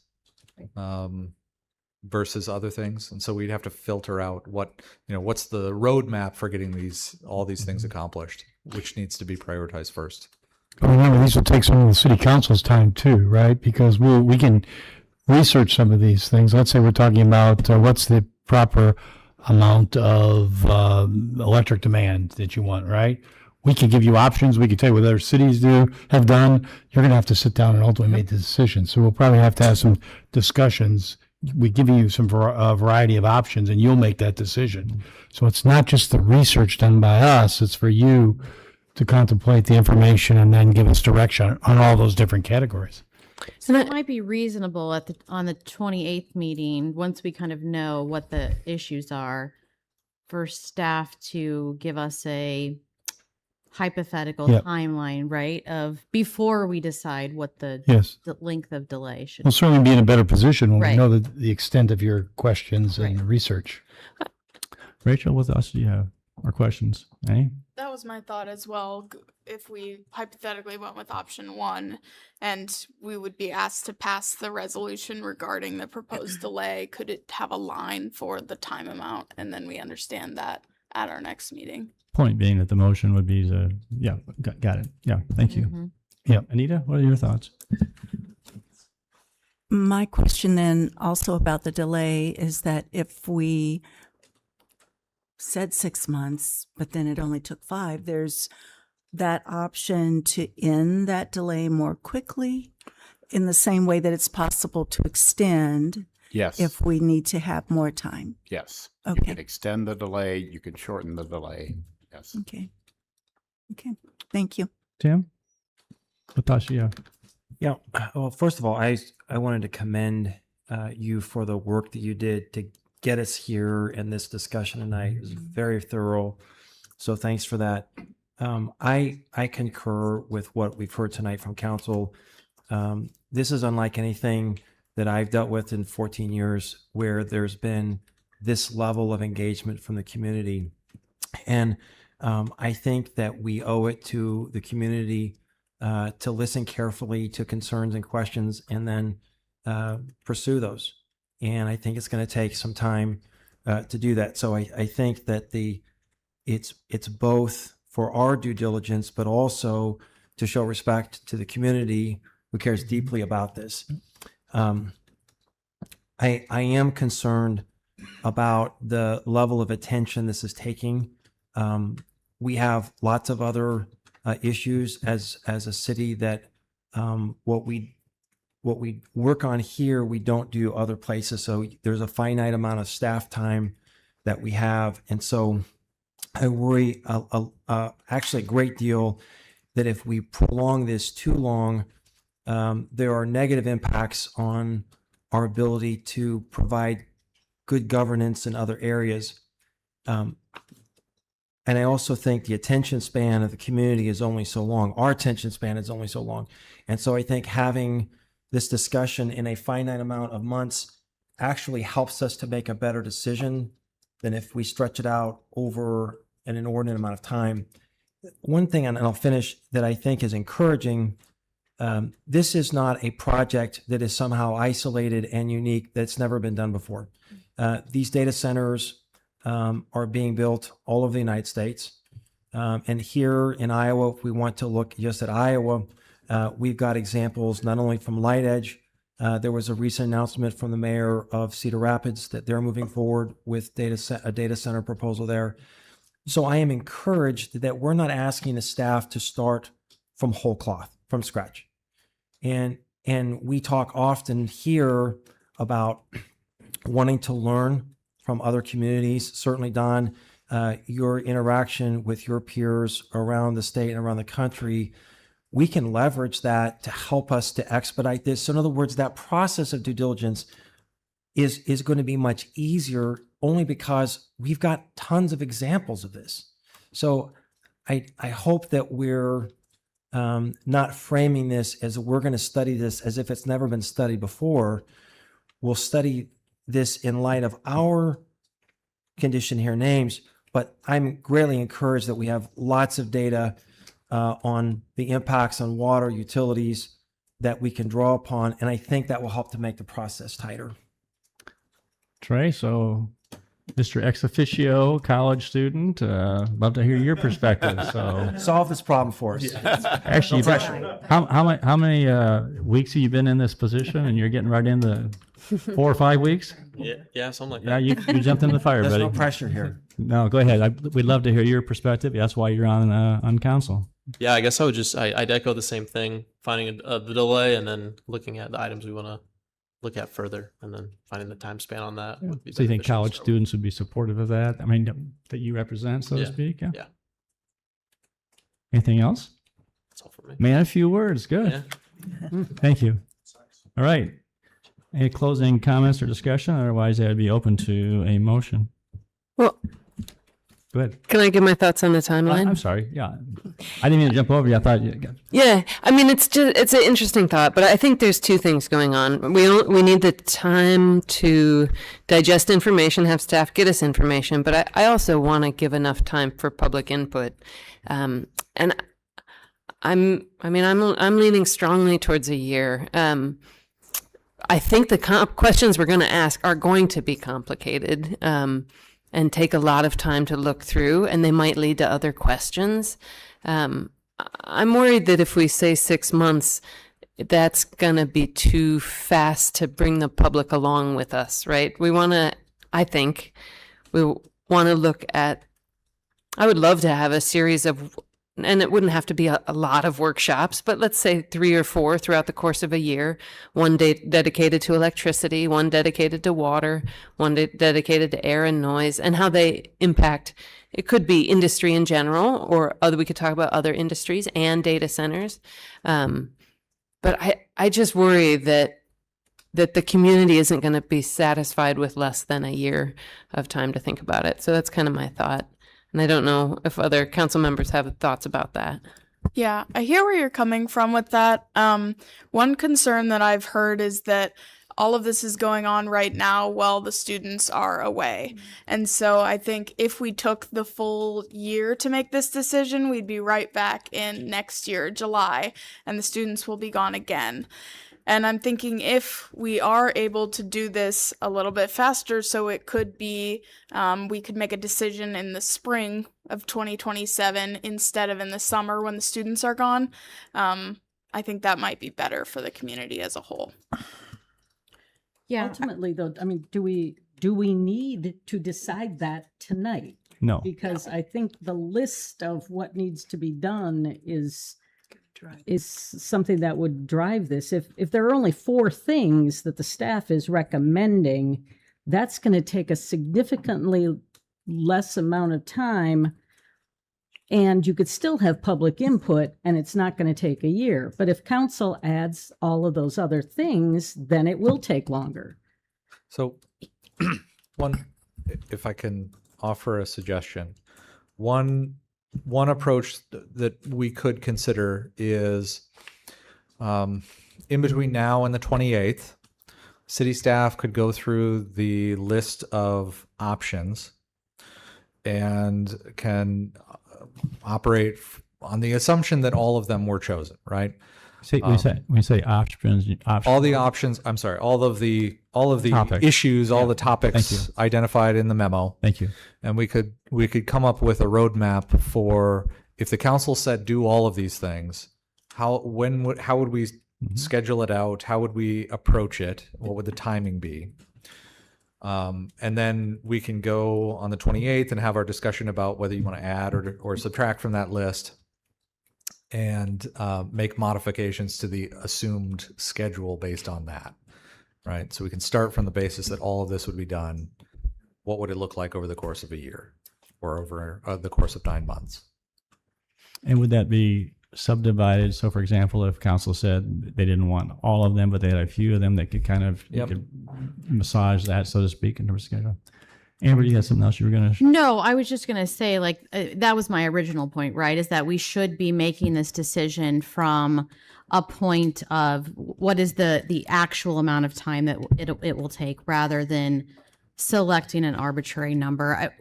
Speaker 9: versus other things, and so we'd have to filter out what's the roadmap for getting all these things accomplished, which needs to be prioritized first.
Speaker 1: Remember, these will take some of the city council's time too, right? Because we can research some of these things. Let's say we're talking about what's the proper amount of electric demand that you want, right? We could give you options. We could tell you what other cities have done. You're going to have to sit down and ultimately make the decision. So we'll probably have to have some discussions. We give you some variety of options, and you'll make that decision. So it's not just the research done by us. It's for you to contemplate the information and then give us direction on all those different categories.
Speaker 12: So it might be reasonable on the 28th meeting, once we kind of know what the issues are, for staff to give us a hypothetical
Speaker 1: Yep.
Speaker 12: timeline, right? Of before we decide what the
Speaker 1: Yes.
Speaker 12: length of delay should
Speaker 1: We'll certainly be in a better position when
Speaker 12: Right.
Speaker 1: we know the extent of your questions and research.
Speaker 2: Rachel, what else do you have? Or questions? Any?
Speaker 3: That was my thought as well. If we hypothetically went with option one and we would be asked to pass the resolution regarding the proposed delay, could it have a line for the time amount? And then we understand that at our next meeting.
Speaker 2: Point being that the motion would be to, yeah, got it. Yeah, thank you.
Speaker 12: Mhm.
Speaker 2: Yeah, Anita, what are your thoughts?
Speaker 13: My question then also about the delay is that if we said 6 months, but then it only took 5, there's that option to end that delay more quickly in the same way that it's possible to extend
Speaker 11: Yes.
Speaker 13: if we need to have more time.
Speaker 11: Yes.
Speaker 13: Okay.
Speaker 11: You can extend the delay. You can shorten the delay. Yes.
Speaker 13: Okay. Okay. Thank you.
Speaker 2: Tim? What thoughts do you have?
Speaker 14: Yeah. Well, first of all, I wanted to commend you for the work that you did to get us here in this discussion tonight. It was very thorough. So thanks for that. I concur with what we've heard tonight from council. This is unlike anything that I've dealt with in 14 years where there's been this level of engagement from the community. And I think that we owe it to the community to listen carefully to concerns and questions and then pursue those. And I think it's going to take some time to do that. So I think that it's both for our due diligence, but also to show respect to the community who cares deeply about this. I am concerned about the level of attention this is taking. We have lots of other issues as a city that what we work on here, we don't do other places. So there's a finite amount of staff time that we have. And so I worry actually a great deal that if we prolong this too long, there are negative impacts on our ability to provide good governance in other areas. And I also think the attention span of the community is only so long. Our attention span is only so long. And so I think having this discussion in a finite amount of months actually helps us to make a better decision than if we stretch it out over an inordinate amount of time. One thing, and I'll finish, that I think is encouraging, this is not a project that is somehow isolated and unique that's never been done before. These data centers are being built all over the United States. And here in Iowa, if we want to look just at Iowa, we've got examples not only from Light Edge. There was a recent announcement from the mayor of Cedar Rapids that they're moving forward with a data center proposal there. So I am encouraged that we're not asking the staff to start from whole cloth, from scratch. And we talk often here about wanting to learn from other communities. Certainly, Don, your interaction with your peers around the state and around the country, we can leverage that to help us to expedite this. So in other words, that process of due diligence is going to be much easier only because we've got tons of examples of this. So I hope that we're not framing this as we're going to study this as if it's never been studied before. We'll study this in light of our condition here in Ames, but I'm greatly encouraged that we have lots of data on the impacts on water utilities that we can draw upon, and I think that will help to make the process tighter.
Speaker 2: Trey, so Mr. Ex Officio, college student, love to hear your perspective. So
Speaker 14: Solve this problem for us.
Speaker 2: actually,
Speaker 14: No pressure.
Speaker 2: how many weeks have you been in this position, and you're getting right into 4 or 5 weeks?
Speaker 15: Yeah, something like
Speaker 2: Yeah,
Speaker 15: that.
Speaker 2: you jumped into the fire,
Speaker 14: There's
Speaker 2: buddy.
Speaker 14: no pressure here.
Speaker 2: No, go ahead. We'd love to hear your perspective. That's why you're on council.
Speaker 15: Yeah, I guess I would I'd echo the same thing, finding the delay and then looking at the items we want to look at further and then finding the time span on that. Would be
Speaker 2: So you think
Speaker 15: beneficial to
Speaker 2: college
Speaker 15: start with.
Speaker 2: students would be supportive of that? I mean, that you represent, so to speak?
Speaker 15: Yeah.
Speaker 2: Anything else?
Speaker 15: That's all for me.
Speaker 2: Man, a few words. Good.
Speaker 15: Yeah.
Speaker 2: Thank you. All right. Any closing comments or discussion? Otherwise, I'd be open to a motion.
Speaker 6: Well,
Speaker 2: Go ahead.
Speaker 6: can I give my thoughts on the timeline?
Speaker 2: I'm sorry. Yeah. I didn't mean to jump over you. I thought you.
Speaker 6: Yeah, I mean it's an interesting thought, but I think there's two things going on. We need the time to digest information, have staff get us information, but I also want to give enough time for public input. And I'm leaning strongly towards a year. I think the questions we're going to ask are going to be complicated. And take a lot of time to look through, and they might lead to other questions. I'm worried that if we say 6 months, that's going to be too fast to bring the public along with us, right? We want to look at, I would love to have a series of, and it wouldn't have to be a lot of workshops, but let's say 3 or 4 throughout the course of a year. One day dedicated to electricity, one dedicated to water, one day dedicated to air and noise, and how they impact. It could be industry in general, or we could talk about other industries and data centers. But I just worry that the community isn't going to be satisfied with less than a year of time to think about it. So that's kind of my thought. And I don't know if other council members have thoughts about that.
Speaker 3: Yeah, I hear where you're coming from with that. One concern that I've heard is that all of this is going on right now while the students are away. And so I think if we took the full year to make this decision, we'd be right back in next year, July, and the students will be gone again. And I'm thinking if we are able to do this a little bit faster, so it could be, we could make a decision in the spring of 2027 instead of in the summer when the students are gone. I think that might be better for the community as a whole.
Speaker 12: Yeah.
Speaker 4: Ultimately, though, I mean, do we need to decide that tonight?
Speaker 2: No.
Speaker 4: Because I think the list of what needs to be done is something that would drive this. If there are only 4 things that the staff is recommending, that's going to take a significantly less amount of time, and you could still have public input, and it's not going to take a year. But if council adds all of those other things, then it will take longer.
Speaker 9: So if I can offer a suggestion, one approach that we could consider is in between now and the 28th, city staff could go through the list of options and can operate on the assumption that all of them were chosen, right?
Speaker 2: When you say options,
Speaker 9: all the options, I'm sorry, all of the
Speaker 2: Topics.
Speaker 9: issues, all the
Speaker 2: Thank you.
Speaker 9: topics identified in the memo.
Speaker 2: Thank you.
Speaker 9: And we could come up with a roadmap for if the council said do all of these things, how would we schedule it out? How would we approach it? What would the timing be? And then we can go on the 28th and have our discussion about whether you want to add or subtract from that list, and make modifications to the assumed schedule based on that, right? So we can start from the basis that all of this would be done. What would it look like over the course of a year or over the course of 9 months?
Speaker 2: And would that be subdivided? So, for example, if council said they didn't want all of them, but they had a few of them that could kind of you could massage that, so to speak, in terms of schedule. Amber, you had something else you were going to?
Speaker 12: No, I was just going to say, like, that was my original point, right? Is that we should be making this decision from a point of what is the actual amount of time that it will take, rather than selecting an arbitrary number.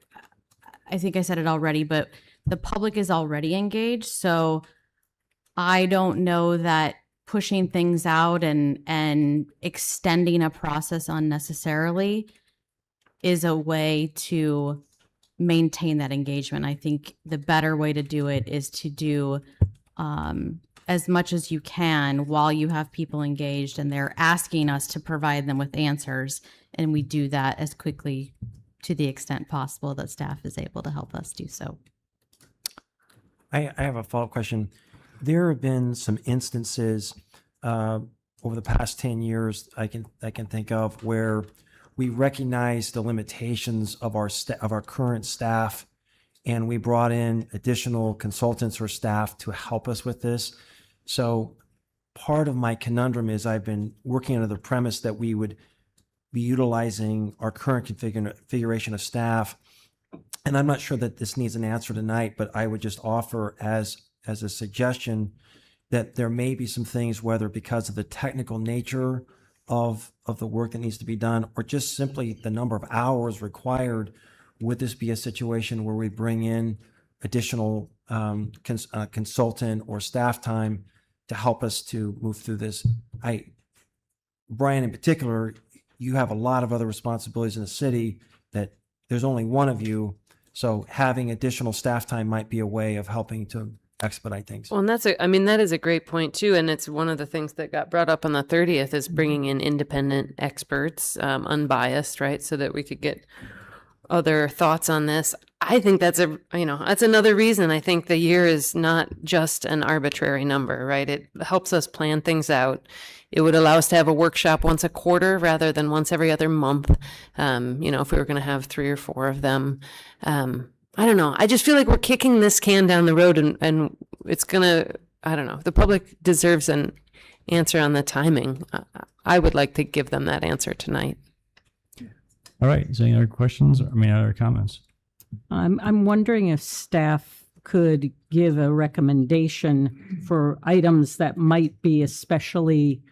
Speaker 12: I think I said it already, but the public is already engaged, so I don't know that pushing things out and extending a process unnecessarily is a way to maintain that engagement. I think the better way to do it is to do as much as you can while you have people engaged and they're asking us to provide them with answers. And we do that as quickly to the extent possible that staff is able to help us do so.
Speaker 14: I have a follow-up question. There have been some instances over the past 10 years I can think of where we recognize the limitations of our current staff and we brought in additional consultants or staff to help us with this. So part of my conundrum is I've been working under the premise that we would be utilizing our current configuration of staff. And I'm not sure that this needs an answer tonight, but I would just offer as a suggestion that there may be some things, whether because of the technical nature of the work that needs to be done, or just simply the number of hours required, would this be a situation where we bring in additional consultant or staff time to help us to move through this? Brian, in particular, you have a lot of other responsibilities in the city that there's only one of you. So having additional staff time might be a way of helping to expedite things.
Speaker 6: Well, and that is a great point too. And it's one of the things that got brought up on the 30th is bringing in independent experts, unbiased, right? So that we could get other thoughts on this. I think that's that's another reason I think the year is not just an arbitrary number, right? It helps us plan things out. It would allow us to have a workshop once a quarter rather than once every other month. If we were going to have 3 or 4 of them. I don't know. I just feel like we're kicking this can down the road and it's going to, I don't know. The public deserves an answer on the timing. I would like to give them that answer tonight.
Speaker 2: All right. Is there any other questions or other comments?
Speaker 4: I'm wondering if staff could give a recommendation for items that might be especially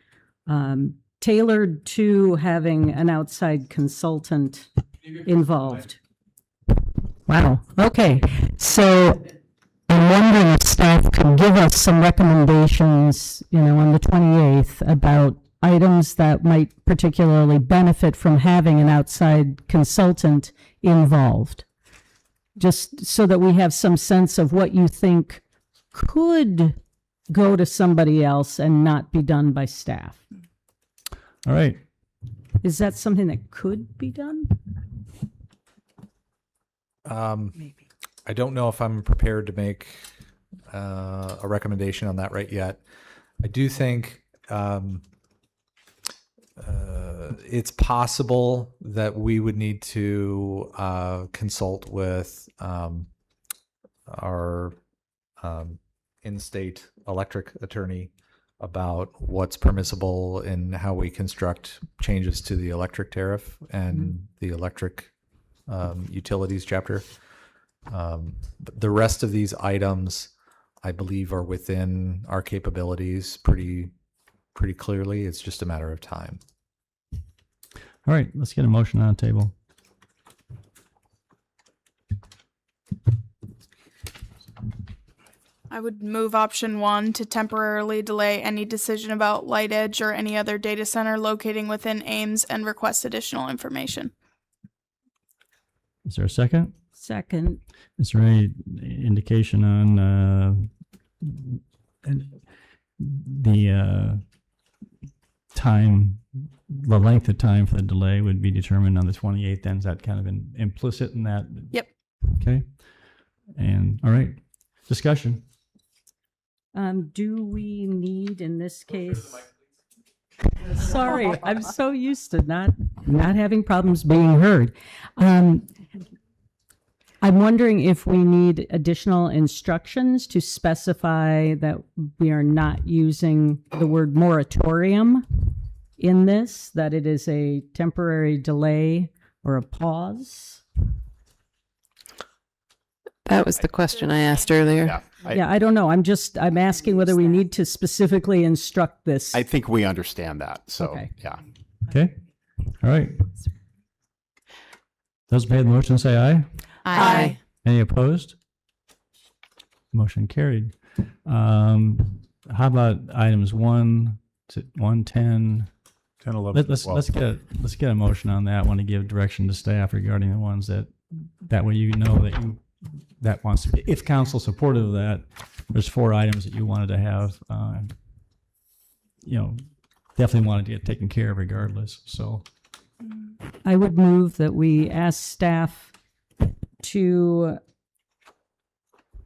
Speaker 4: tailored to having an outside consultant involved. Wow. Okay. So I'm wondering if staff could give us some recommendations, on the 28th about items that might particularly benefit from having an outside consultant involved, just so that we have some sense of what you think could go to somebody else and not be done by staff.
Speaker 2: All right.
Speaker 4: Is that something that could be done?
Speaker 9: Maybe. I don't know if I'm prepared to make a recommendation on that right yet. I do think it's possible that we would need to consult with our in-state electric attorney about what's permissible in how we construct changes to the electric tariff and the electric utilities chapter. The rest of these items, I believe, are within our capabilities pretty clearly. It's just a matter of time.
Speaker 2: All right. Let's get a motion on the table.
Speaker 3: I would move option 1 to temporarily delay any decision about Light Edge or any other data center locating within Ames and request additional information.
Speaker 2: Is there a second?
Speaker 4: Second.
Speaker 2: Is there any indication on the time, the length of time for the delay would be determined on the 28th? Then is that kind of implicit in that?
Speaker 3: Yep.
Speaker 2: Okay. And all right, discussion.
Speaker 4: Do we need, in this case? Sorry, I'm so used to not having problems being heard. I'm wondering if we need additional instructions to specify that we are not using the word moratorium in this, that it is a temporary delay or a pause.
Speaker 6: That was the question I asked earlier.
Speaker 11: Yeah,
Speaker 4: I don't know. I'm asking whether we need to specifically instruct this.
Speaker 11: I think we understand that. So,
Speaker 4: Okay.
Speaker 11: yeah.
Speaker 2: Okay. All right. Those who made the motion say aye.
Speaker 5: Aye.
Speaker 2: Any opposed? Motion carried. How about items 1 to 110?
Speaker 10: 10, 11,
Speaker 2: Let's get a motion on that one to give direction to staff regarding the ones that way you know that wants to be. If council supportive of that, there's 4 items that you wanted to have. Definitely wanted to get taken care of regardless. So
Speaker 4: I would move that we ask staff to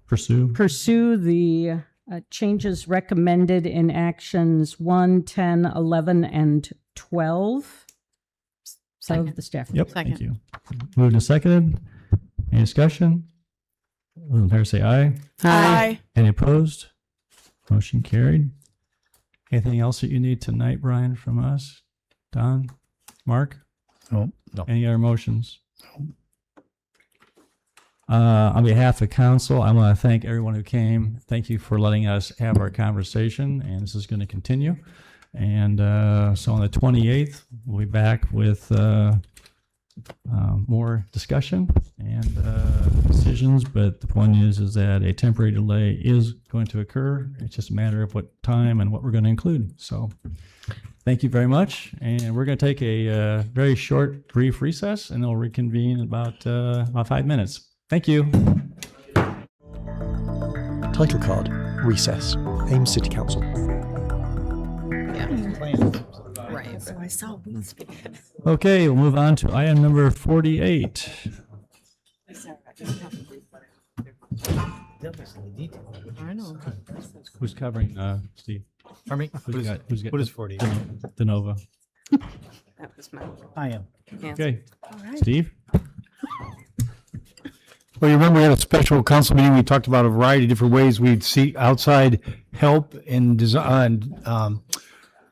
Speaker 4: pursue the changes recommended in actions 1, 10, 11, and 12 of the staff.
Speaker 2: Yep.
Speaker 5: Second.
Speaker 2: Thank you. Moved and seconded. Any discussion? Those in favor say aye.
Speaker 3: Aye.
Speaker 2: Any opposed? Motion carried. Anything else that you need tonight, Brian, from us? Don? Mark?
Speaker 1: No.
Speaker 2: Any other motions? On behalf of council, I want to thank everyone who came. Thank you for letting us have our conversation, and this is going to continue. And so on the 28th, we'll be back with more discussion and decisions. But the point is that a temporary delay is going to occur. It's just a matter of what time and what we're going to include. So thank you very much. And we're going to take a very short, brief recess, and then we'll reconvene in about 5 minutes. Thank you.
Speaker 16: Title card, recess, Ames City Council.
Speaker 13: Right. So I saw weeds.
Speaker 2: Okay, we'll move on to item number 48.
Speaker 6: I know.
Speaker 2: Who's covering, Steve?
Speaker 1: Pardon me?
Speaker 2: Who's got
Speaker 1: What is 48?
Speaker 2: Denovo.
Speaker 6: That was my.
Speaker 1: I am.
Speaker 2: Okay. Steve?
Speaker 1: Well, you remember we had a special council meeting. We talked about a variety of different ways we'd seek outside help in design,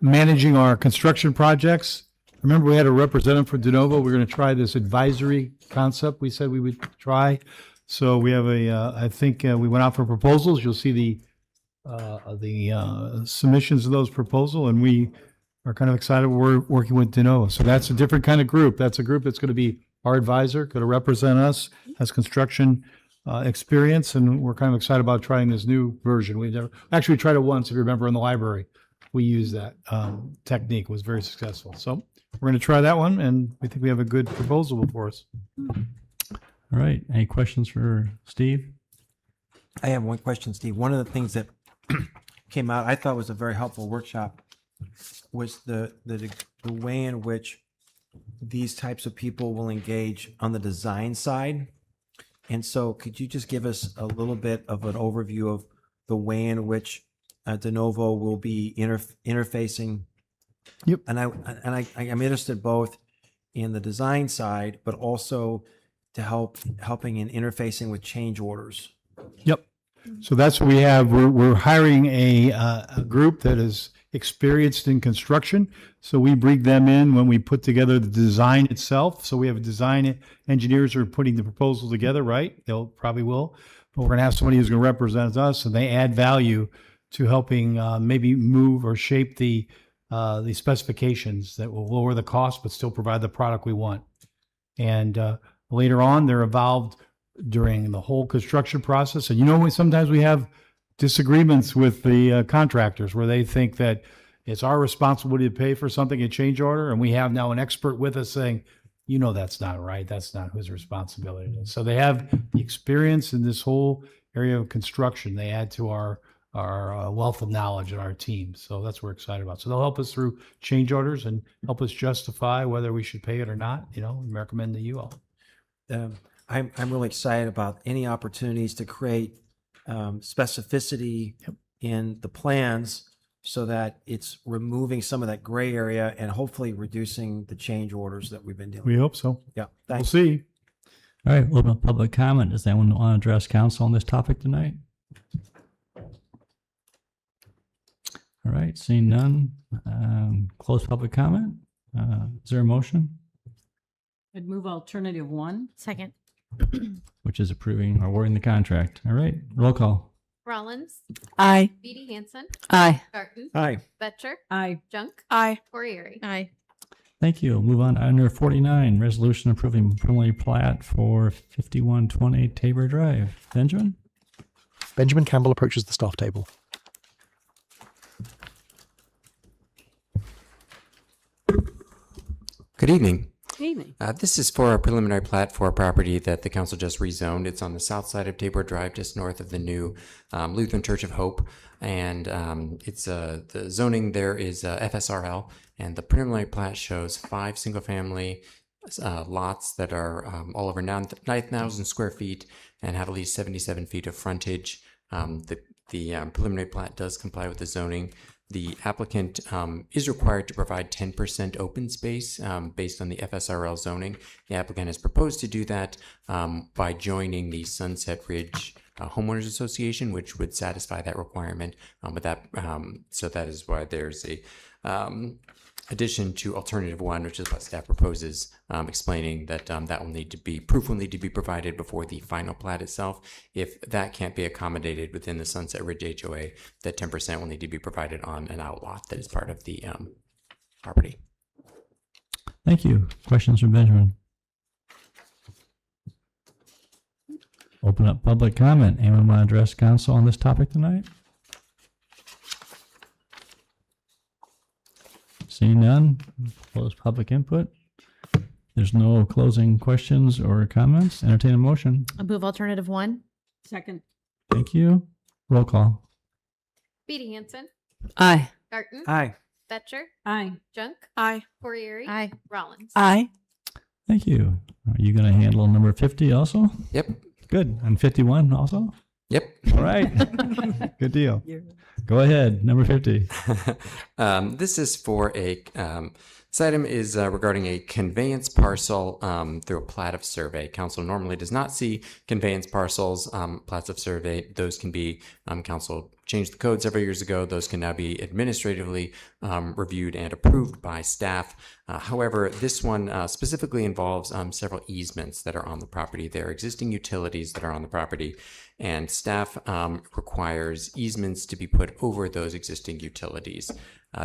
Speaker 1: managing our construction projects. Remember, we had a representative for Denovo. We're going to try this advisory concept we said we would try. So we have I think we went out for proposals. You'll see the submissions of those proposals, and we are kind of excited we're working with Denovo. So that's a different kind of group. That's a group that's going to be our advisor, going to represent us, has construction experience, and we're kind of excited about trying this new version. We tried it once, if you remember, in the library. We used that technique. It was very successful. So we're going to try that one, and we think we have a good proposal before us.
Speaker 2: All right. Any questions for Steve?
Speaker 14: I have one question, Steve. One of the things that came out, I thought was a very helpful workshop, was the way in which these types of people will engage on the design side. And so could you just give us a little bit of an overview of the way in which Denovo will be interfacing?
Speaker 1: Yep.
Speaker 14: And I'm interested both in the design side, but also to helping in interfacing with change orders.
Speaker 1: Yep. So that's what we have. We're hiring a group that is experienced in construction. So we bring them in when we put together the design itself. So we have design engineers who are putting the proposal together, right? They'll probably will. But we're going to have somebody who's going to represent us, and they add value to helping maybe move or shape the specifications that will lower the cost but still provide the product we want. And later on, they're involved during the whole construction process. And sometimes we have disagreements with the contractors where they think that it's our responsibility to pay for something, a change order, and we have now an expert with us saying, that's not right. That's not whose responsibility it is. So they have the experience in this whole area of construction. They add to our wealth of knowledge in our team. So that's what we're excited about. So they'll help us through change orders and help us justify whether we should pay it or not, and recommend to you all.
Speaker 14: I'm really excited about any opportunities to create specificity in the plans so that it's removing some of that gray area and hopefully reducing the change orders that we've been dealing with.
Speaker 1: We hope so.
Speaker 14: Yeah.
Speaker 1: We'll
Speaker 14: Thanks.
Speaker 1: see.
Speaker 2: All right. A little bit of public comment. Does anyone want to address council on this topic tonight? All right. Seeing none. Close public comment. Is there a motion?
Speaker 4: I'd move alternative 1.
Speaker 12: Second.
Speaker 2: Which is approving or awarding the contract. All right. Roll call.
Speaker 5: Rollins.
Speaker 13: Aye.
Speaker 5: Beatty Hansen.
Speaker 6: Aye.
Speaker 5: Garten.
Speaker 14: Aye.
Speaker 5: Betcher.
Speaker 4: Aye.
Speaker 5: Junk.
Speaker 3: Aye.
Speaker 5: Corriere.
Speaker 12: Aye.
Speaker 2: Thank you. Move on to under 49, resolution approving preliminary plat for 5120 Tabor Drive. Benjamin?
Speaker 16: Benjamin Campbell approaches the staff table.
Speaker 17: Good evening.
Speaker 4: Evening.
Speaker 17: This is for a preliminary plat for a property that the council just rezoned. It's on the south side of Tabor Drive, just north of the new Lutheran Church of Hope. And it's the zoning there is FSRL, and the preliminary plat shows 5 single-family lots that are all over 9,000 square feet and have at least 77 feet of frontage. The preliminary plat does comply with the zoning. The applicant is required to provide 10% open space based on the FSRL zoning. The applicant has proposed to do that by joining the Sunset Ridge homeowners association, which would satisfy that requirement. But that so that is why there's a addition to alternative one, which is what staff proposes, explaining that that will need to be proof will need to be provided before the final plat itself. If that can't be accommodated within the Sunset Ridge HOA, that 10% will need to be provided on an outlot that is part of the property.
Speaker 2: Thank you. Questions from Benjamin? Open up public comment. Anyone want to address council on this topic tonight? Seeing none, close public input. There's no closing questions or comments. Entertain a motion.
Speaker 12: I move alternative 1.
Speaker 4: Second.
Speaker 2: Thank you. Roll call.
Speaker 5: Beatty Hansen,
Speaker 6: Aye.
Speaker 5: Garten,
Speaker 14: Aye.
Speaker 5: Fetcher,
Speaker 4: Aye.
Speaker 5: Junk,
Speaker 3: Aye.
Speaker 5: Corriere,
Speaker 12: Aye.
Speaker 5: Rollins.
Speaker 13: Aye.
Speaker 2: Thank you. Are you going to handle number 50 also?
Speaker 17: Yep.
Speaker 2: Good. And 51 also?
Speaker 17: Yep.
Speaker 2: All right. Good deal. Go ahead. Number 50.
Speaker 17: This is for a, this item is regarding a conveyance parcel through a plat of survey. Council normally does not see conveyance parcels, plats of survey. Those can be, council changed the code several years ago. Those can now be administratively reviewed and approved by staff. However, this one specifically involves several easements that are on the property. There are existing utilities that are on the property, and staff requires easements to be put over those existing utilities.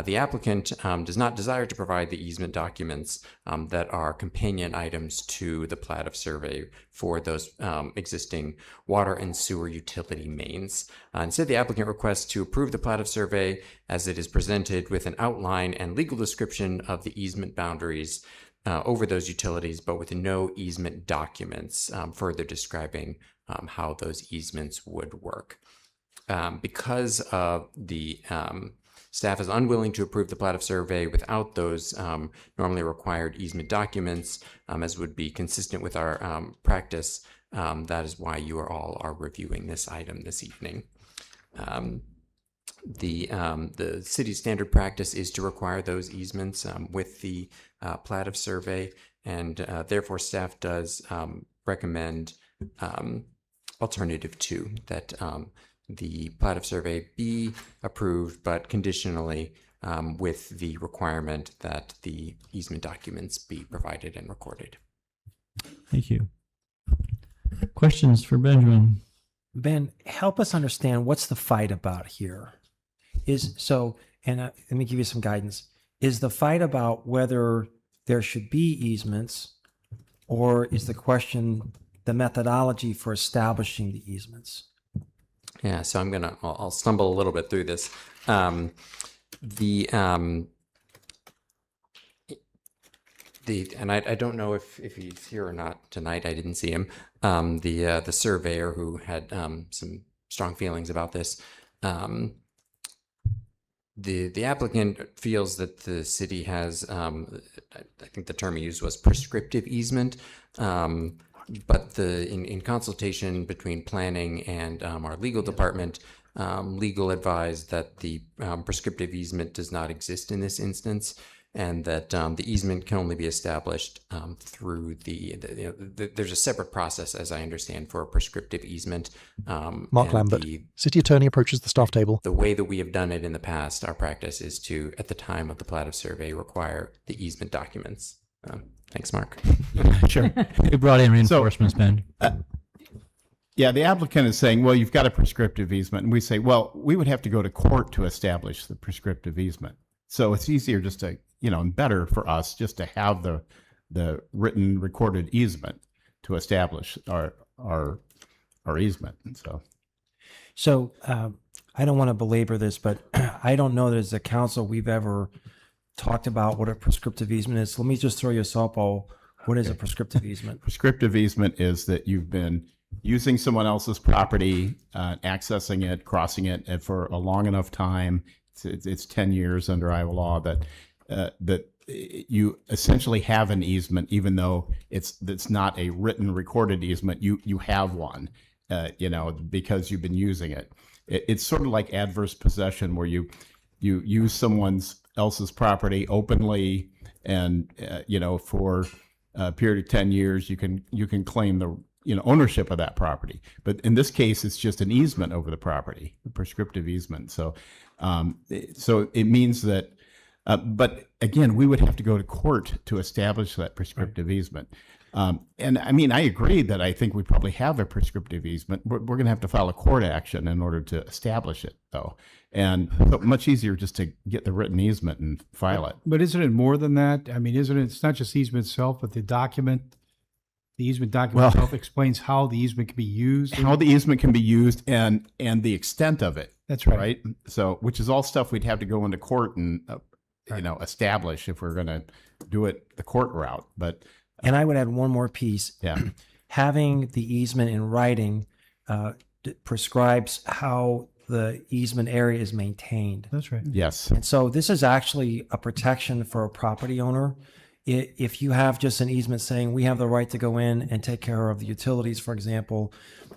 Speaker 17: The applicant does not desire to provide the easement documents that are companion items to the plat of survey for those existing water and sewer utility mains. Instead, the applicant requests to approve the plat of survey as it is presented with an outline and legal description of the easement boundaries over those utilities, but with no easement documents further describing how those easements would work. Because of the staff is unwilling to approve the plat of survey without those normally required easement documents, as would be consistent with our practice. That is why you are reviewing this item this evening. The city's standard practice is to require those easements with the plat of survey, and therefore staff does recommend alternative 2, that the plat of survey be approved, but conditionally with the requirement that the easement documents be provided and recorded.
Speaker 2: Thank you. Questions for Benjamin?
Speaker 14: Ben, help us understand what's the fight about here. Let me give you some guidance. Is the fight about whether there should be easements, or is the question the methodology for establishing the easements?
Speaker 17: Yeah, so I'll stumble a little bit through this. And I don't know if he's here or not tonight. I didn't see him. The surveyor who had some strong feelings about this. The applicant feels that the city has, I think the term he used was prescriptive easement. But in consultation between planning and our legal department, legal advised that the prescriptive easement does not exist in this instance, and that the easement can only be established through there's a separate process, as I understand, for a prescriptive easement.
Speaker 16: Mark Lambert, City Attorney, approaches the staff table.
Speaker 17: The way that we have done it in the past, our practice is to, at the time of the plat of survey, require the easement documents. Thanks, Mark.
Speaker 10: Sure.
Speaker 2: You brought in reinforcements, Ben.
Speaker 11: Yeah, the applicant is saying, well, you've got a prescriptive easement. And we say, well, we would have to go to court to establish the prescriptive easement. So it's easier just to, and better for us just to have the written recorded easement to establish our easement. And
Speaker 14: So I don't want to belabor this, but I don't know that as a council we've ever talked about what a prescriptive easement is. Let me just throw you a softball. What is a prescriptive easement?
Speaker 11: Prescriptive easement is that you've been using someone else's property, accessing it, crossing it for a long enough time. It's 10 years under Iowa law that you essentially have an easement, even though it's not a written recorded easement. You have one, because you've been using it. It's sort of like adverse possession, where you use someone else's property openly, and for a period of 10 years, you can claim ownership of that property. But in this case, it's just an easement over the property, a prescriptive easement. So, so it means that, but again, we would have to go to court to establish that prescriptive easement. And I mean, I agree that I think we probably have a prescriptive easement. We're going to have to file a court action in order to establish it, though. And so much easier just to get the written easement and file it.
Speaker 1: But isn't it more than that? I mean, isn't it, it's not just the easement itself, but the easement document itself explains how the easement can be used?
Speaker 11: How the easement can be used and the extent of it.
Speaker 1: That's right.
Speaker 11: Right? So, which is all stuff we'd have to go into court and, establish if we're going to do it the court route. But
Speaker 14: And I would add one more piece.
Speaker 11: Yeah.
Speaker 14: Having the easement in writing prescribes how the easement area is maintained.
Speaker 1: That's right.
Speaker 11: Yes.
Speaker 14: And so this is actually a protection for a property owner. If you have just an easement saying we have the right to go in and take care of the utilities, for example,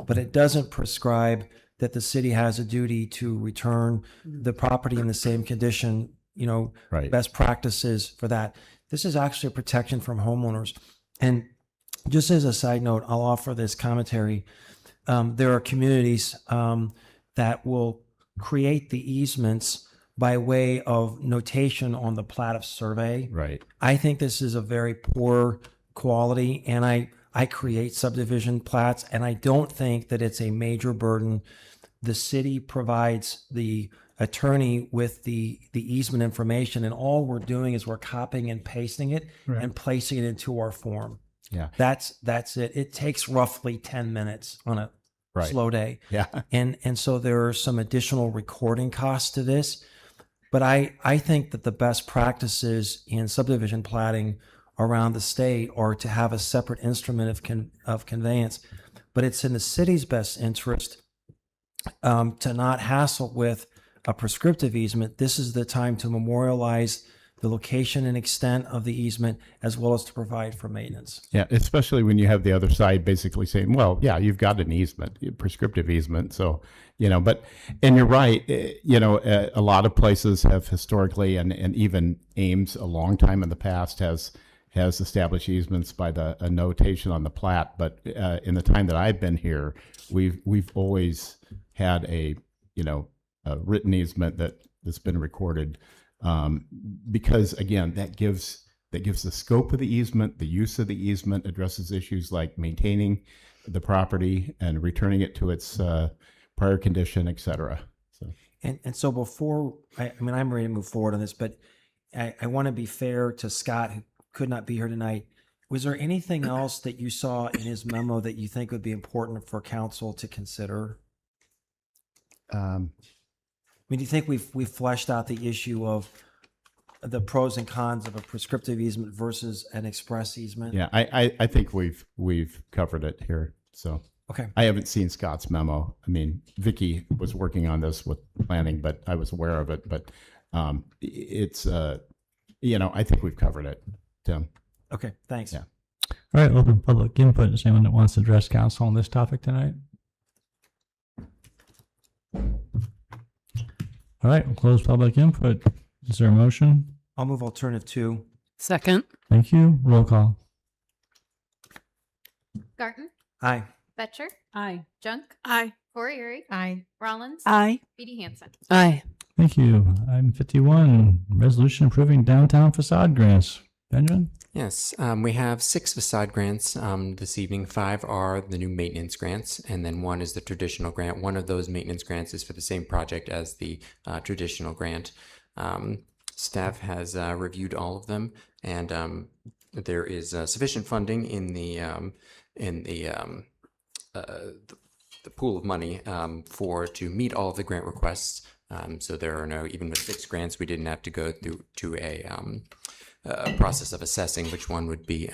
Speaker 14: but it doesn't prescribe that the city has a duty to return the property in the same condition,
Speaker 11: Right.
Speaker 14: best practices for that. This is actually a protection from homeowners. And just as a side note, I'll offer this commentary. There are communities that will create the easements by way of notation on the plat of survey.
Speaker 11: Right.
Speaker 14: I think this is a very poor quality, and I create subdivision plats, and I don't think that it's a major burden. The city provides the attorney with the easement information, and all we're doing is we're copying and pasting it
Speaker 1: Right.
Speaker 14: and placing it into our form.
Speaker 11: Yeah.
Speaker 14: That's it. It takes roughly 10 minutes on a
Speaker 11: Right.
Speaker 14: slow day.
Speaker 11: Yeah.
Speaker 14: And so there are some additional recording costs to this. But I think that the best practices in subdivision platting around the state are to have a separate instrument of conveyance. But it's in the city's best interest to not hassle with a prescriptive easement. This is the time to memorialize the location and extent of the easement, as well as to provide for maintenance.
Speaker 11: Yeah, especially when you have the other side basically saying, well, yeah, you've got an easement, a prescriptive easement. So, but, and you're right, a lot of places have historically, and even Ames a long time in the past has established easements by a notation on the plat. But in the time that I've been here, we've always had a written easement that's been recorded. Because again, that gives the scope of the easement, the use of the easement, addresses issues like maintaining the property and returning it to its prior condition, et cetera. So.
Speaker 14: And so before, I'm ready to move forward on this, but I want to be fair to Scott, who could not be here tonight. Was there anything else that you saw in his memo that you think would be important for council to consider? Do you think we've fleshed out the issue of the pros and cons of a prescriptive easement versus an express easement?
Speaker 11: Yeah, I think we've covered it here. So
Speaker 14: okay,
Speaker 11: I haven't seen Scott's memo. I mean, Vicky was working on this with planning, but I was aware of it. But it's I think we've covered it, Tim.
Speaker 14: Okay, thanks.
Speaker 11: Yeah.
Speaker 2: All right, open public input. Is anyone that wants to address council on this topic tonight? All right, we'll close public input. Is there a motion?
Speaker 14: I'll move alternative 2.
Speaker 6: Second.
Speaker 2: Thank you. Roll call.
Speaker 5: Garten,
Speaker 14: Aye.
Speaker 5: Betcher,
Speaker 4: Aye.
Speaker 5: Junk,
Speaker 3: Aye.
Speaker 5: Fourieri,
Speaker 12: Aye.
Speaker 5: Rollins,
Speaker 13: Aye.
Speaker 5: Beatty Hansen.
Speaker 6: Aye.
Speaker 2: Thank you. Item 51, resolution approving downtown facade grants. Benjamin?
Speaker 17: Yes, we have 6 facade grants this evening. 5 are the new maintenance grants, and then 1 is the traditional grant. One of those maintenance grants is for the same project as the traditional grant. Staff has reviewed all of them, and there is sufficient funding in the pool of money to meet all of the grant requests. So there are no, even with 6 grants, we didn't have to go through to a process of assessing which one would be,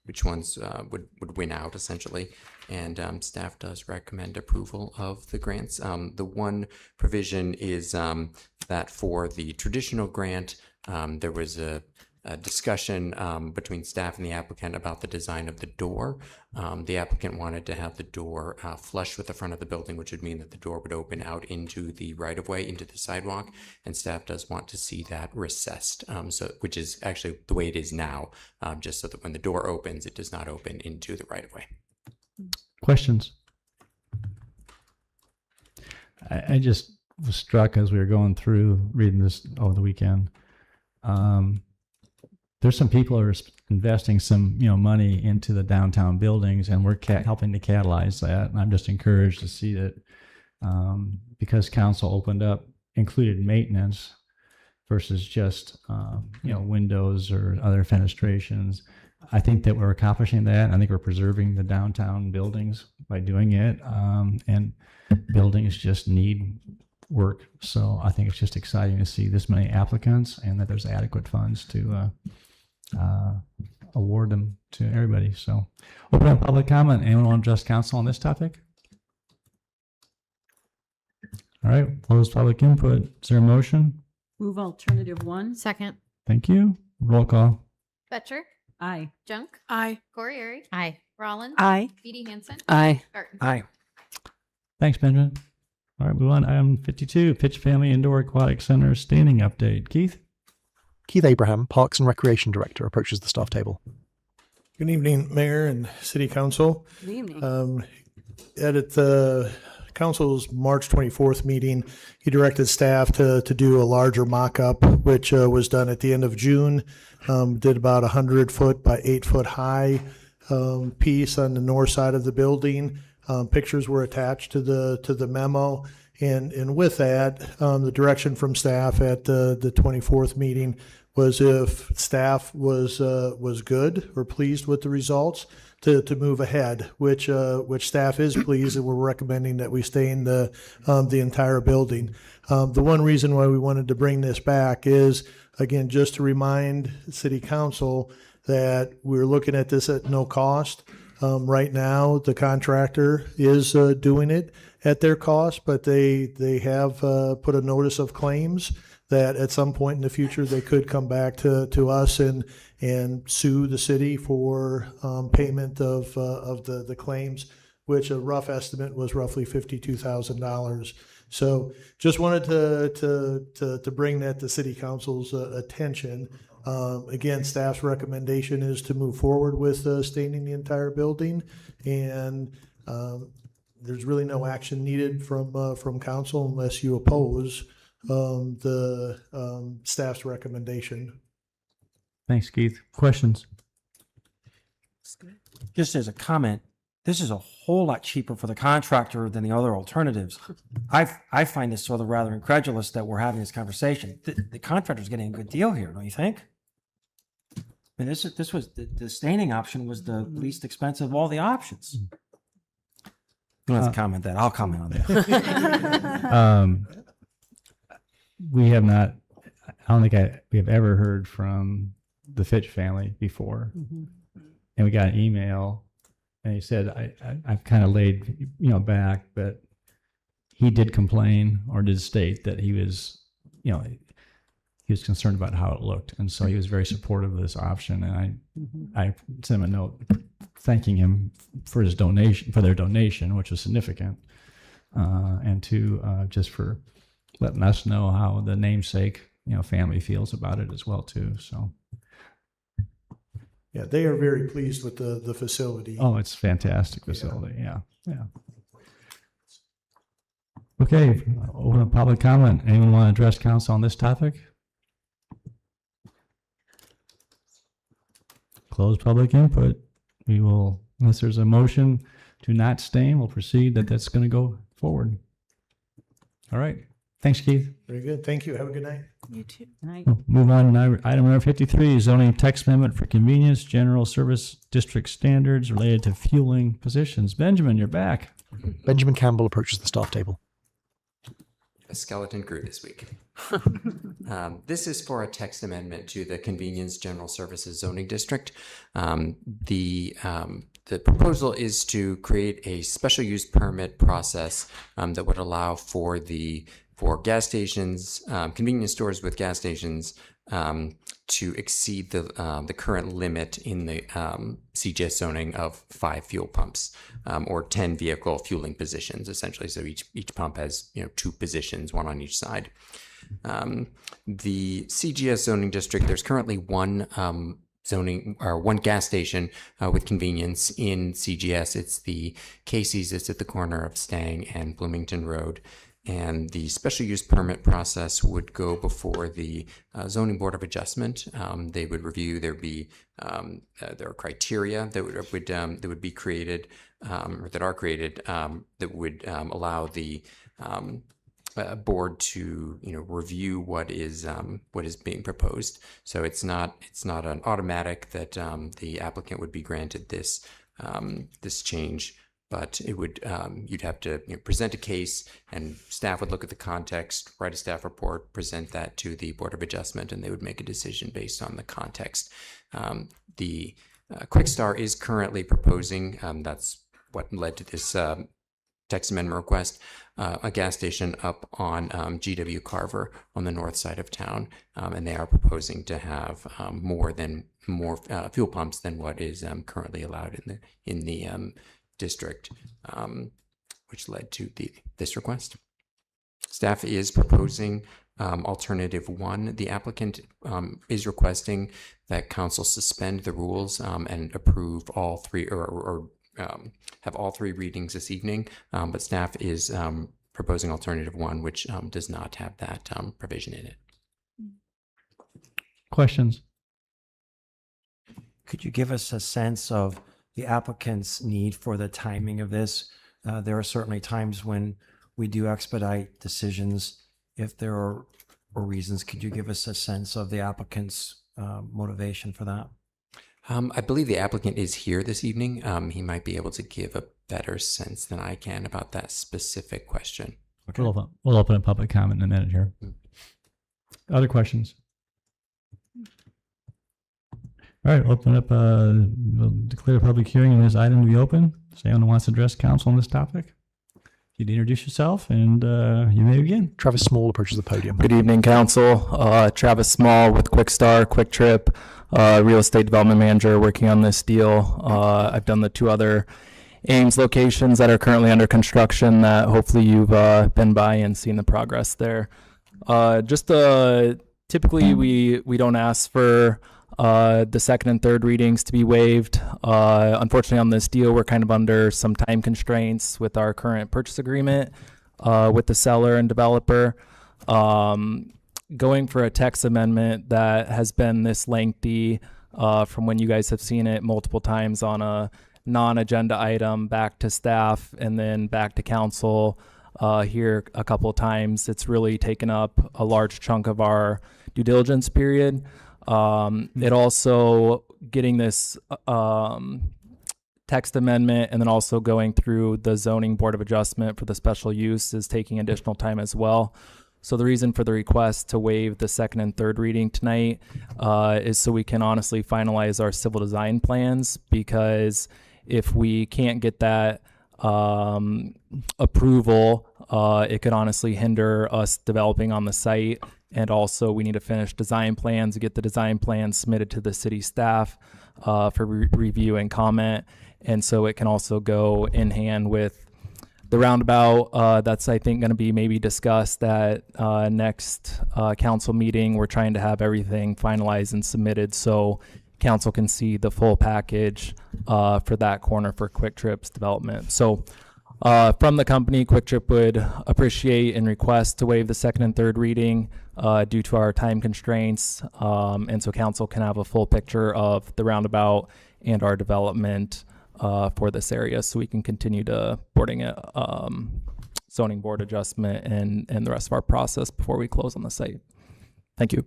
Speaker 17: which ones would win out essentially. And staff does recommend approval of the grants. The one provision is that for the traditional grant, there was a discussion between staff and the applicant about the design of the door. The applicant wanted to have the door flush with the front of the building, which would mean that the door would open out into the right-of-way, into the sidewalk, and staff does want to see that recessed, which is actually the way it is now, just so that when the door opens, it does not open into the right-of-way.
Speaker 2: Questions? I just was struck as we were going through reading this over the weekend. There's some people who are investing some, money into the downtown buildings, and we're helping to catalyze that. And I'm just encouraged to see that because council opened up, included maintenance versus just, windows or other fenestrations. I think that we're accomplishing that. I think we're preserving the downtown buildings by doing it. And buildings just need work. So I think it's just exciting to see this many applicants and that there's adequate funds to award them to everybody. So open up public comment. Anyone want to address council on this topic? All right, close public input. Is there a motion?
Speaker 4: Move alternative 1.
Speaker 12: Second.
Speaker 2: Thank you. Roll call.
Speaker 5: Fetcher,
Speaker 4: Aye.
Speaker 5: Junk,
Speaker 3: Aye.
Speaker 5: Corriere,
Speaker 12: Aye.
Speaker 5: Rollins,
Speaker 13: Aye.
Speaker 5: Beatty Hansen,
Speaker 6: Aye.
Speaker 5: Garten.
Speaker 14: Aye.
Speaker 2: Thanks, Benjamin. All right, move on to item 52, Fitch Family Indoor Aquatic Center standing update. Keith?
Speaker 16: Keith Abraham, Parks and Recreation Director, approaches the staff table.
Speaker 18: Good evening, Mayor and City Council.
Speaker 6: Good evening.
Speaker 18: At the Council's March 24th meeting, he directed staff to do a larger mock-up, which was done at the end of June. Did about 100-foot by 8-foot high piece on the north side of the building. Pictures were attached to the memo, and with that, the direction from staff at the 24th meeting was if staff was good or pleased with the results, to move ahead, which staff is pleased, and we're recommending that we stay in the entire building. The one reason why we wanted to bring this back is, again, just to remind City Council that we're looking at this at no cost. Right now, the contractor is doing it at their cost, but they have put a notice of claims that at some point in the future they could come back to us and sue the city for payment of the claims, which a rough estimate was roughly $52,000. So just wanted to bring that to City Council's attention. Again, staff's recommendation is to move forward with staining the entire building, and there's really no action needed from council unless you oppose the staff's recommendation.
Speaker 2: Thanks, Keith. Questions?
Speaker 14: Just as a comment, this is a whole lot cheaper for the contractor than the other alternatives. I find this sort of rather incredulous that we're having this conversation. The contractor's getting a good deal here, don't you think? I mean, this was the staining option was the least expensive of all the options. You don't have to comment that. I'll comment on that.
Speaker 2: We have not. I don't think we have ever heard from the Fitch family before, and we got an email, and he said, "I've kind of laid back, but he did complain or did state that he was, he was concerned about how it looked, and so he was very supportive of this option." And I sent him a note thanking him for his donation, for their donation, which was significant, and just for letting us know how the namesake family feels about it as well too. So
Speaker 18: yeah, they are very pleased with the facility.
Speaker 2: Oh, it's a fantastic facility. Yeah. Okay, open up public comment. Anyone want to address council on this topic? Close public input. We will, unless there's a motion to not stain, we'll proceed that's going to go forward. All right. Thanks, Keith.
Speaker 18: Very good. Thank you. Have a good night.
Speaker 13: You too.
Speaker 2: We'll move on to item number 53, zoning text amendment for convenience, general service district standards related to fueling positions. Benjamin, you're back.
Speaker 16: Benjamin Campbell approaches the staff table.
Speaker 17: A skeleton crew this week. This is for a text amendment to the Convenience General Services Zoning District. The proposal is to create a special use permit process that would allow for gas stations, convenience stores with gas stations, to exceed the current limit in the CGS zoning of 5 fuel pumps, or 10 vehicle fueling positions, essentially. So each pump has 2 positions, 1 on each side. The CGS zoning district, there's currently one zoning or one gas station with convenience in CGS. It's the Casey's. It's at the corner of Stang and Bloomington Road. And the special use permit process would go before the zoning board of adjustment. They would review. There are criteria that would be created or that are created that would allow the board to review what is being proposed. So it's not an automatic that the applicant would be granted this change. But it would you'd have to present a case, and staff would look at the context, write a staff report, present that to the Board of Adjustment, and they would make a decision based on the context. The Quick Star is currently proposing, that's what led to this text amendment request, a gas station up on GW Carver on the north side of town, and they are proposing to have more fuel pumps than what is currently allowed in the district, which led to this request. Staff is proposing alternative 1. The applicant is requesting that council suspend the rules and approve all three or have all 3 readings this evening, but staff is proposing alternative 1, which does not have that provision in it.
Speaker 2: Questions?
Speaker 14: Could you give us a sense of the applicant's need for the timing of this? There are certainly times when we do expedite decisions. If there are reasons, could you give us a sense of the applicant's motivation for that?
Speaker 17: I believe the applicant is here this evening. He might be able to give a better sense than I can about that specific question.
Speaker 2: Okay. We'll open up public comment in a minute here. Other questions? All right, open up, we'll declare a public hearing on this item to be open. Does anyone who wants to address council on this topic? You'd introduce yourself and you may begin.
Speaker 16: Travis Small approaches the podium.
Speaker 19: Good evening, council. Travis Small with Quick Star, Quick Trip, real estate development manager working on this deal. I've done the 2 other Ames locations that are currently under construction that hopefully you've been by and seen the progress there. Typically we don't ask for the second and third readings to be waived. Unfortunately, on this deal, we're kind of under some time constraints with our current purchase agreement with the seller and developer. Going for a text amendment that has been this lengthy from when you guys have seen it multiple times on a non-agenda item back to staff and then back to council here a couple of times, it's really taken up a large chunk of our due diligence period. It also getting this text amendment and then also going through the zoning board of adjustment for the special use is taking additional time as well. So the reason for the request to waive the second and third reading tonight is so we can honestly finalize our civil design plans, because if we can't get that approval, it could honestly hinder us developing on the site. And also we need to finish design plans, get the design plans submitted to the city staff for review and comment. And so it can also go in hand with the roundabout that's, I think, going to be maybe discussed at next council meeting. We're trying to have everything finalized and submitted so council can see the full package for that corner for Quick Trip's development. So from the company, Quick Trip would appreciate and request to waive the second and third reading due to our time constraints, and so council can have a full picture of the roundabout and our development for this area, so we can continue to boarding it, zoning board adjustment and the rest of our process before we close on the site. Thank you.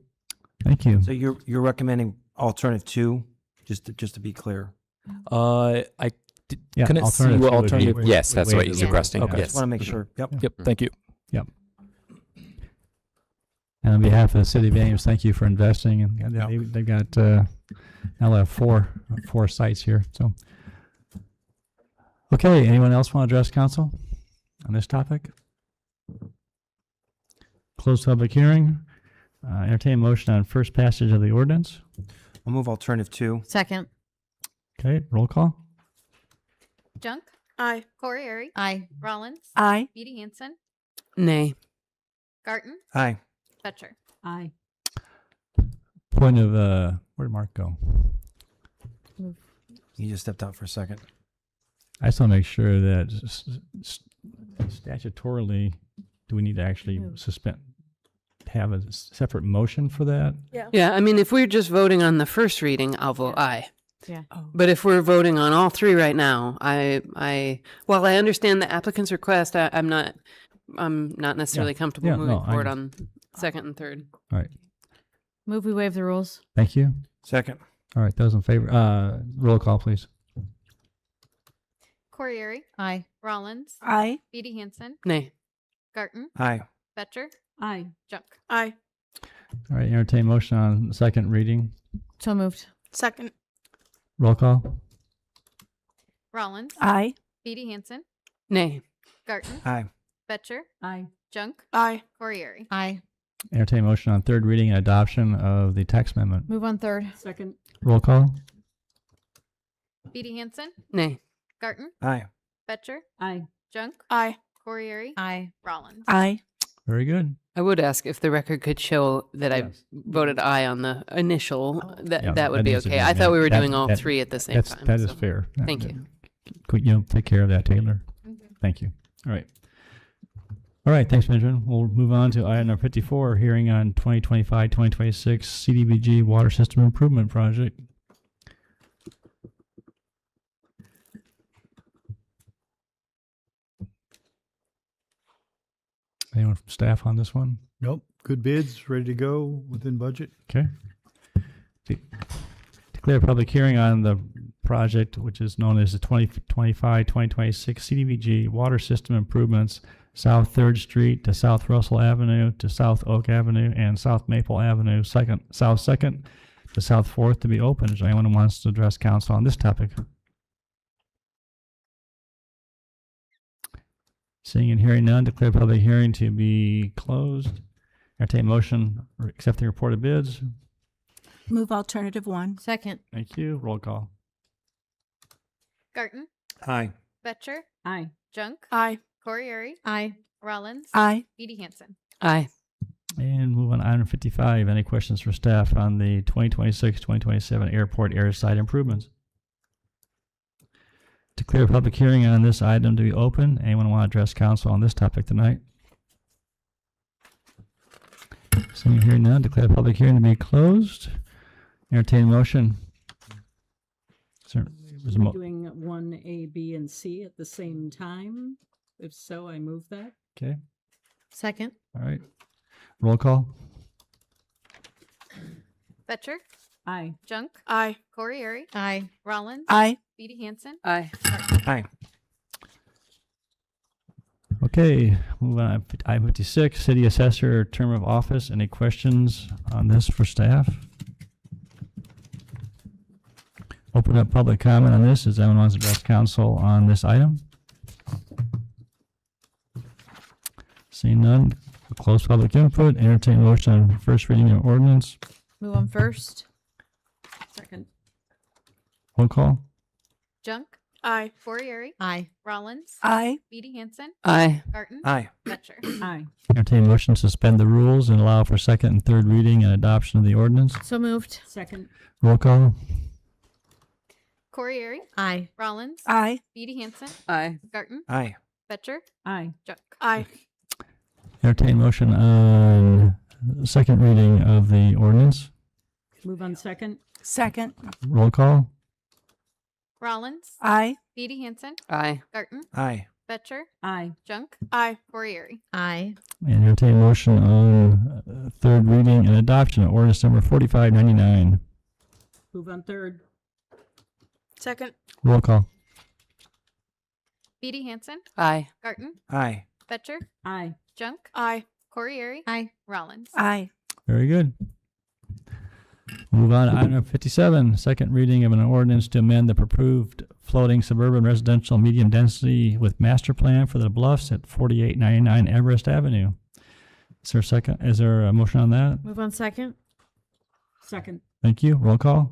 Speaker 2: Thank you.
Speaker 14: So you're recommending alternative 2, just to be clear.
Speaker 19: I couldn't see what alternative.
Speaker 17: Yes, that's what he's requesting.
Speaker 14: Okay,
Speaker 17: Yes.
Speaker 14: just want to make sure. Yep.
Speaker 19: Yep. Thank you.
Speaker 2: Yep. And on behalf of the City of Ames, thank you for investing. And they've got now they have four sites here. So, okay. Anyone else want to address council on this topic? Close public hearing. Entertain a motion on first passage of the ordinance.
Speaker 14: I'll move alternative 2.
Speaker 12: Second.
Speaker 2: Okay. Roll call.
Speaker 5: Junk.
Speaker 3: Aye.
Speaker 5: Corey.
Speaker 12: Aye.
Speaker 5: Rollins.
Speaker 13: Aye.
Speaker 5: Beatty Hansen.
Speaker 6: Nay.
Speaker 5: Garten.
Speaker 14: Aye.
Speaker 5: Fetcher.
Speaker 4: Aye.
Speaker 2: Point of where'd Mark go?
Speaker 14: You just stepped out for a second.
Speaker 2: I just want to make sure that statutorily, do we need to actually have a separate motion for that?
Speaker 6: Yeah, I mean, if we're just voting on the first reading, I'll vote aye.
Speaker 12: Yeah.
Speaker 6: But if we're voting on all three right now, while I understand the applicant's request, I'm not necessarily comfortable moving forward on second and third.
Speaker 2: All right.
Speaker 12: Move we waive the rules.
Speaker 2: Thank you.
Speaker 14: Second.
Speaker 2: All right. Those in favor, roll call, please.
Speaker 5: Corriere.
Speaker 12: Aye.
Speaker 5: Rollins.
Speaker 13: Aye.
Speaker 5: Beatty Hansen.
Speaker 6: Nay.
Speaker 5: Garten.
Speaker 14: Aye.
Speaker 5: Betcher.
Speaker 4: Aye.
Speaker 5: Junk.
Speaker 3: Aye.
Speaker 2: All right. Entertain motion on second reading.
Speaker 12: So moved.
Speaker 3: Second.
Speaker 2: Roll call.
Speaker 5: Rollins.
Speaker 13: Aye.
Speaker 5: Beatty Hansen.
Speaker 6: Nay.
Speaker 5: Garten.
Speaker 14: Aye.
Speaker 5: Betcher.
Speaker 4: Aye.
Speaker 5: Junk.
Speaker 3: Aye.
Speaker 5: Corriere.
Speaker 12: Aye.
Speaker 2: Entertain motion on third reading and adoption of the text amendment.
Speaker 12: Move on third.
Speaker 4: Second.
Speaker 2: Roll call.
Speaker 5: Beatty Hansen.
Speaker 6: Nay.
Speaker 5: Garten.
Speaker 14: Aye.
Speaker 5: Betcher.
Speaker 4: Aye.
Speaker 5: Junk.
Speaker 3: Aye.
Speaker 5: Corriere.
Speaker 12: Aye.
Speaker 5: Rollins.
Speaker 13: Aye.
Speaker 2: Very good.
Speaker 6: I would ask if the record could show that I voted aye on the initial, that would be
Speaker 2: needs to
Speaker 6: okay. I thought we were doing all
Speaker 2: that-
Speaker 6: three at the same time.
Speaker 2: That is
Speaker 6: so
Speaker 2: fair.
Speaker 6: Thank you.
Speaker 2: Could you take care of that, Taylor? Thank you. All right. All right. Thanks, Benjamin. We'll move on to item number 54, hearing on 2025-2026 CDBG Water System Improvement Project. Anyone from staff on this one?
Speaker 1: Nope. Good bids, ready to go, within budget.
Speaker 2: Okay. Declare a public hearing on the project, which is known as the 2025-2026 CDBG Water System Improvements, South 3rd Street to South Russell Avenue to South Oak Avenue and South Maple Avenue, South 2nd to South 4th to be opened. Is there anyone who wants to address council on this topic? Seeing and hearing none, declare public hearing to be closed. Entertain motion or accept the report of bids.
Speaker 13: Move alternative one.
Speaker 12: Second.
Speaker 2: Thank you. Roll call.
Speaker 5: Garten.
Speaker 14: Aye.
Speaker 5: Betcher.
Speaker 4: Aye.
Speaker 5: Junk.
Speaker 3: Aye.
Speaker 5: Corriere.
Speaker 12: Aye.
Speaker 5: Rollins.
Speaker 13: Aye.
Speaker 5: Beatty Hansen.
Speaker 6: Aye.
Speaker 2: And move on to item 55. Any questions for staff on the 2026-2027 airport airside improvements? Declare a public hearing on this item to be open. Anyone want to address council on this topic tonight? Seeing here none, declare public hearing to be closed. Entertain motion. Was a
Speaker 4: Doing 1A, B, and C at the same time? If so, I move that.
Speaker 2: Okay.
Speaker 12: Second.
Speaker 2: All right. Roll call.
Speaker 5: Betcher.
Speaker 4: Aye.
Speaker 5: Junk.
Speaker 3: Aye.
Speaker 5: Corriere.
Speaker 12: Aye.
Speaker 5: Rollins.
Speaker 13: Aye.
Speaker 5: Beatty Hansen.
Speaker 6: Aye.
Speaker 14: Aye.
Speaker 2: Okay, move on. Item 56, city assessor term of office. Any questions on this for staff? Open up public comment on this. Does anyone want to address council on this item? Seeing none, close public input. Entertain motion on first reading of ordinance.
Speaker 12: Move on first.
Speaker 4: Second.
Speaker 2: Roll call.
Speaker 5: Junk.
Speaker 3: Aye.
Speaker 5: Corriere.
Speaker 12: Aye.
Speaker 5: Rollins.
Speaker 13: Aye.
Speaker 5: Beatty Hansen.
Speaker 6: Aye.
Speaker 5: Garten.
Speaker 14: Aye.
Speaker 5: Betcher.
Speaker 4: Aye.
Speaker 2: Entertain motion to suspend the rules and allow for second and third reading and adoption of the ordinance.
Speaker 12: So moved.
Speaker 4: Second.
Speaker 2: Roll call.
Speaker 5: Corriere.
Speaker 12: Aye.
Speaker 5: Rollins.
Speaker 13: Aye.
Speaker 5: Beatty Hansen.
Speaker 6: Aye.
Speaker 5: Garten.
Speaker 14: Aye.
Speaker 5: Betcher.
Speaker 4: Aye.
Speaker 5: Junk.
Speaker 3: Aye.
Speaker 2: Entertain motion on second reading of the ordinance.
Speaker 4: Move on second.
Speaker 13: Second.
Speaker 2: Roll call.
Speaker 5: Rollins.
Speaker 13: Aye.
Speaker 5: Beatty Hansen.
Speaker 6: Aye.
Speaker 5: Garten.
Speaker 14: Aye.
Speaker 5: Betcher.
Speaker 4: Aye.
Speaker 5: Junk.
Speaker 3: Aye.
Speaker 5: Corriere.
Speaker 12: Aye.
Speaker 2: And entertain motion on third reading and adoption of ordinance number 4599.
Speaker 4: Move on third.
Speaker 3: Second.
Speaker 2: Roll call.
Speaker 5: Beatty Hansen.
Speaker 6: Aye.
Speaker 5: Garten.
Speaker 14: Aye.
Speaker 5: Betcher.
Speaker 4: Aye.
Speaker 5: Junk.
Speaker 3: Aye.
Speaker 5: Corriere.
Speaker 12: Aye.
Speaker 5: Rollins.
Speaker 13: Aye.
Speaker 2: Very good. Move on to item number 57, second reading of an ordinance to amend the approved floating suburban residential medium density with master plan for the Bluffs at 4899 Everest Avenue. Is there a motion on that?
Speaker 12: Move on second.
Speaker 4: Second.
Speaker 2: Thank you. Roll call.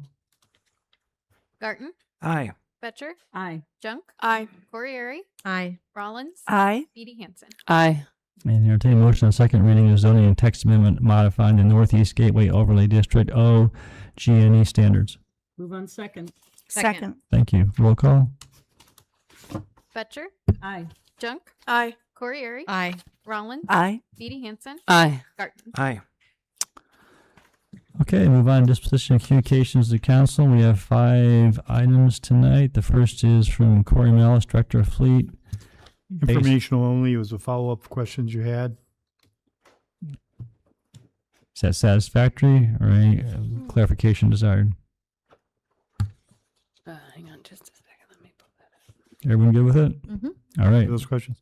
Speaker 5: Garten.
Speaker 14: Aye.
Speaker 5: Betcher.
Speaker 4: Aye.
Speaker 5: Junk.
Speaker 3: Aye.
Speaker 5: Corriere.
Speaker 12: Aye.
Speaker 5: Rollins.
Speaker 13: Aye.
Speaker 5: Beatty Hansen.
Speaker 6: Aye.
Speaker 2: And entertain motion on second reading of zoning and text amendment modifying the Northeast Gateway Overlay District O-GNE standards.
Speaker 4: Move on second.
Speaker 13: Second.
Speaker 2: Thank you. Roll call.
Speaker 5: Fetcher,
Speaker 4: Aye.
Speaker 5: Junk,
Speaker 3: Aye.
Speaker 5: Corriere,
Speaker 12: Aye.
Speaker 5: Rollins,
Speaker 13: Aye.
Speaker 5: Edie Hansen,
Speaker 6: Aye.
Speaker 5: Garten.
Speaker 14: Aye.
Speaker 2: Okay, move on. Disposition of communications to council. We have 5 items tonight. The first is from Corey Mellis, Director of Fleet.
Speaker 1: Informational only. It was a follow-up questions you had.
Speaker 2: Is that satisfactory or any clarification desired?
Speaker 6: Hang on just a second. Let me pull that up.
Speaker 2: Everyone good with it?
Speaker 12: Mm-hmm.
Speaker 2: All right.
Speaker 1: Those questions.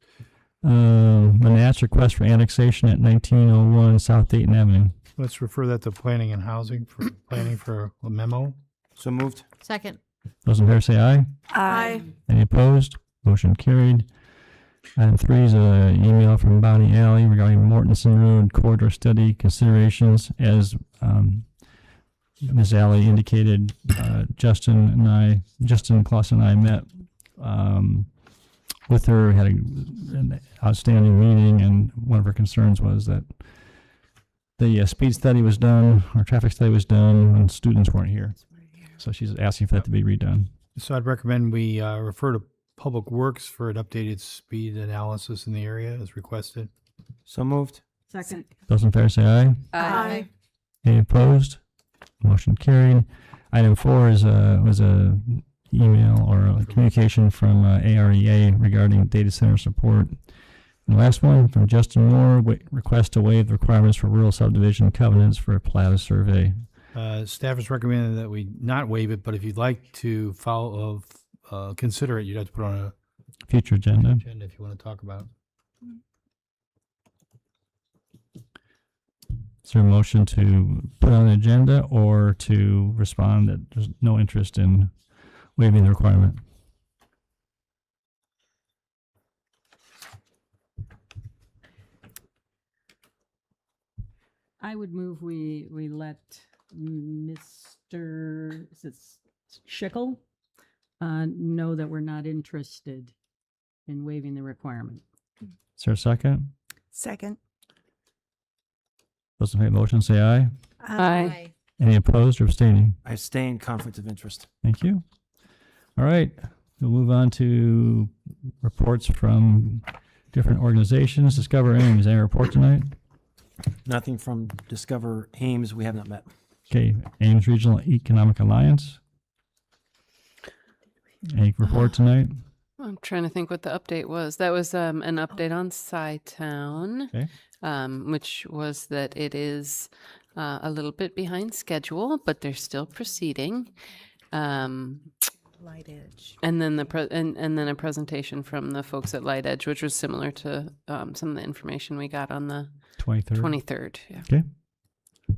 Speaker 2: Manat's request for annexation at 1901 South Dayton Avenue.
Speaker 1: Let's refer that to planning and housing for planning for a memo.
Speaker 14: So moved.
Speaker 12: Second.
Speaker 2: Those in favor say aye.
Speaker 3: Aye.
Speaker 2: Any opposed? Motion carried. Item 3 is an email from Bonnie Alley regarding Mortensen Road corridor study considerations. As Ms. Alley indicated, Justin Clausen and I met with her, had an outstanding meeting, and one of her concerns was that the speed study was done, or traffic study was done, when students weren't here. So she's asking for that to be redone.
Speaker 1: So I'd recommend we refer to Public Works for an updated speed analysis in the area as requested.
Speaker 14: So moved.
Speaker 4: Second.
Speaker 2: Those in favor say aye.
Speaker 3: Aye.
Speaker 2: Any opposed? Motion carried. Item 4 is was a email or a communication from AREA regarding data center support. And the last one from Justin Moore, request to waive the requirements for rural subdivision covenants for a Plat survey.
Speaker 1: Staff has recommended that we not waive it, but if you'd like to consider it, you'd have to put on a
Speaker 2: Future agenda.
Speaker 1: if you want to talk about it.
Speaker 2: Is there a motion to put on the agenda or to respond that there's no interest in waiving the requirement?
Speaker 4: I would move we let Mr. Is it Schickel know that we're not interested in waiving the requirement.
Speaker 2: Is there a second?
Speaker 13: Second.
Speaker 2: Those in favor of the motion say aye.
Speaker 6: Aye.
Speaker 2: Any opposed or abstaining?
Speaker 14: I abstain. Conflict of interest.
Speaker 2: Thank you. All right, we'll move on to reports from different organizations. Discover Ames, any report tonight?
Speaker 14: Nothing from Discover Ames. We have not met.
Speaker 2: Okay, Ames Regional Economic Alliance. Any report tonight?
Speaker 6: I'm trying to think what the update was. That was an update on Sci-Town,
Speaker 2: Okay.
Speaker 6: which was that it is a little bit behind schedule, but they're still proceeding.
Speaker 13: Light Edge.
Speaker 6: And then and then a presentation from the folks at Light Edge, which was similar to some of the information we got on the
Speaker 2: 23rd.
Speaker 6: 23rd. Yeah.
Speaker 2: Okay.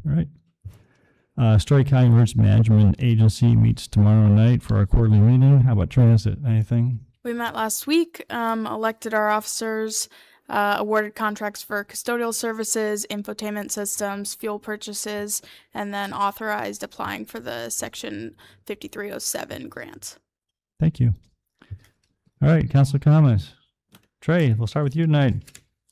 Speaker 2: All right. Story County Emergency Management Agency meets tomorrow night for our quarterly meeting. How about transit? Anything?
Speaker 3: We met last week, elected our officers, awarded contracts for custodial services, infotainment systems, fuel purchases, and then authorized applying for the Section 5307 grant.
Speaker 2: Thank you. All right, council comments. Trey, we'll start with you tonight.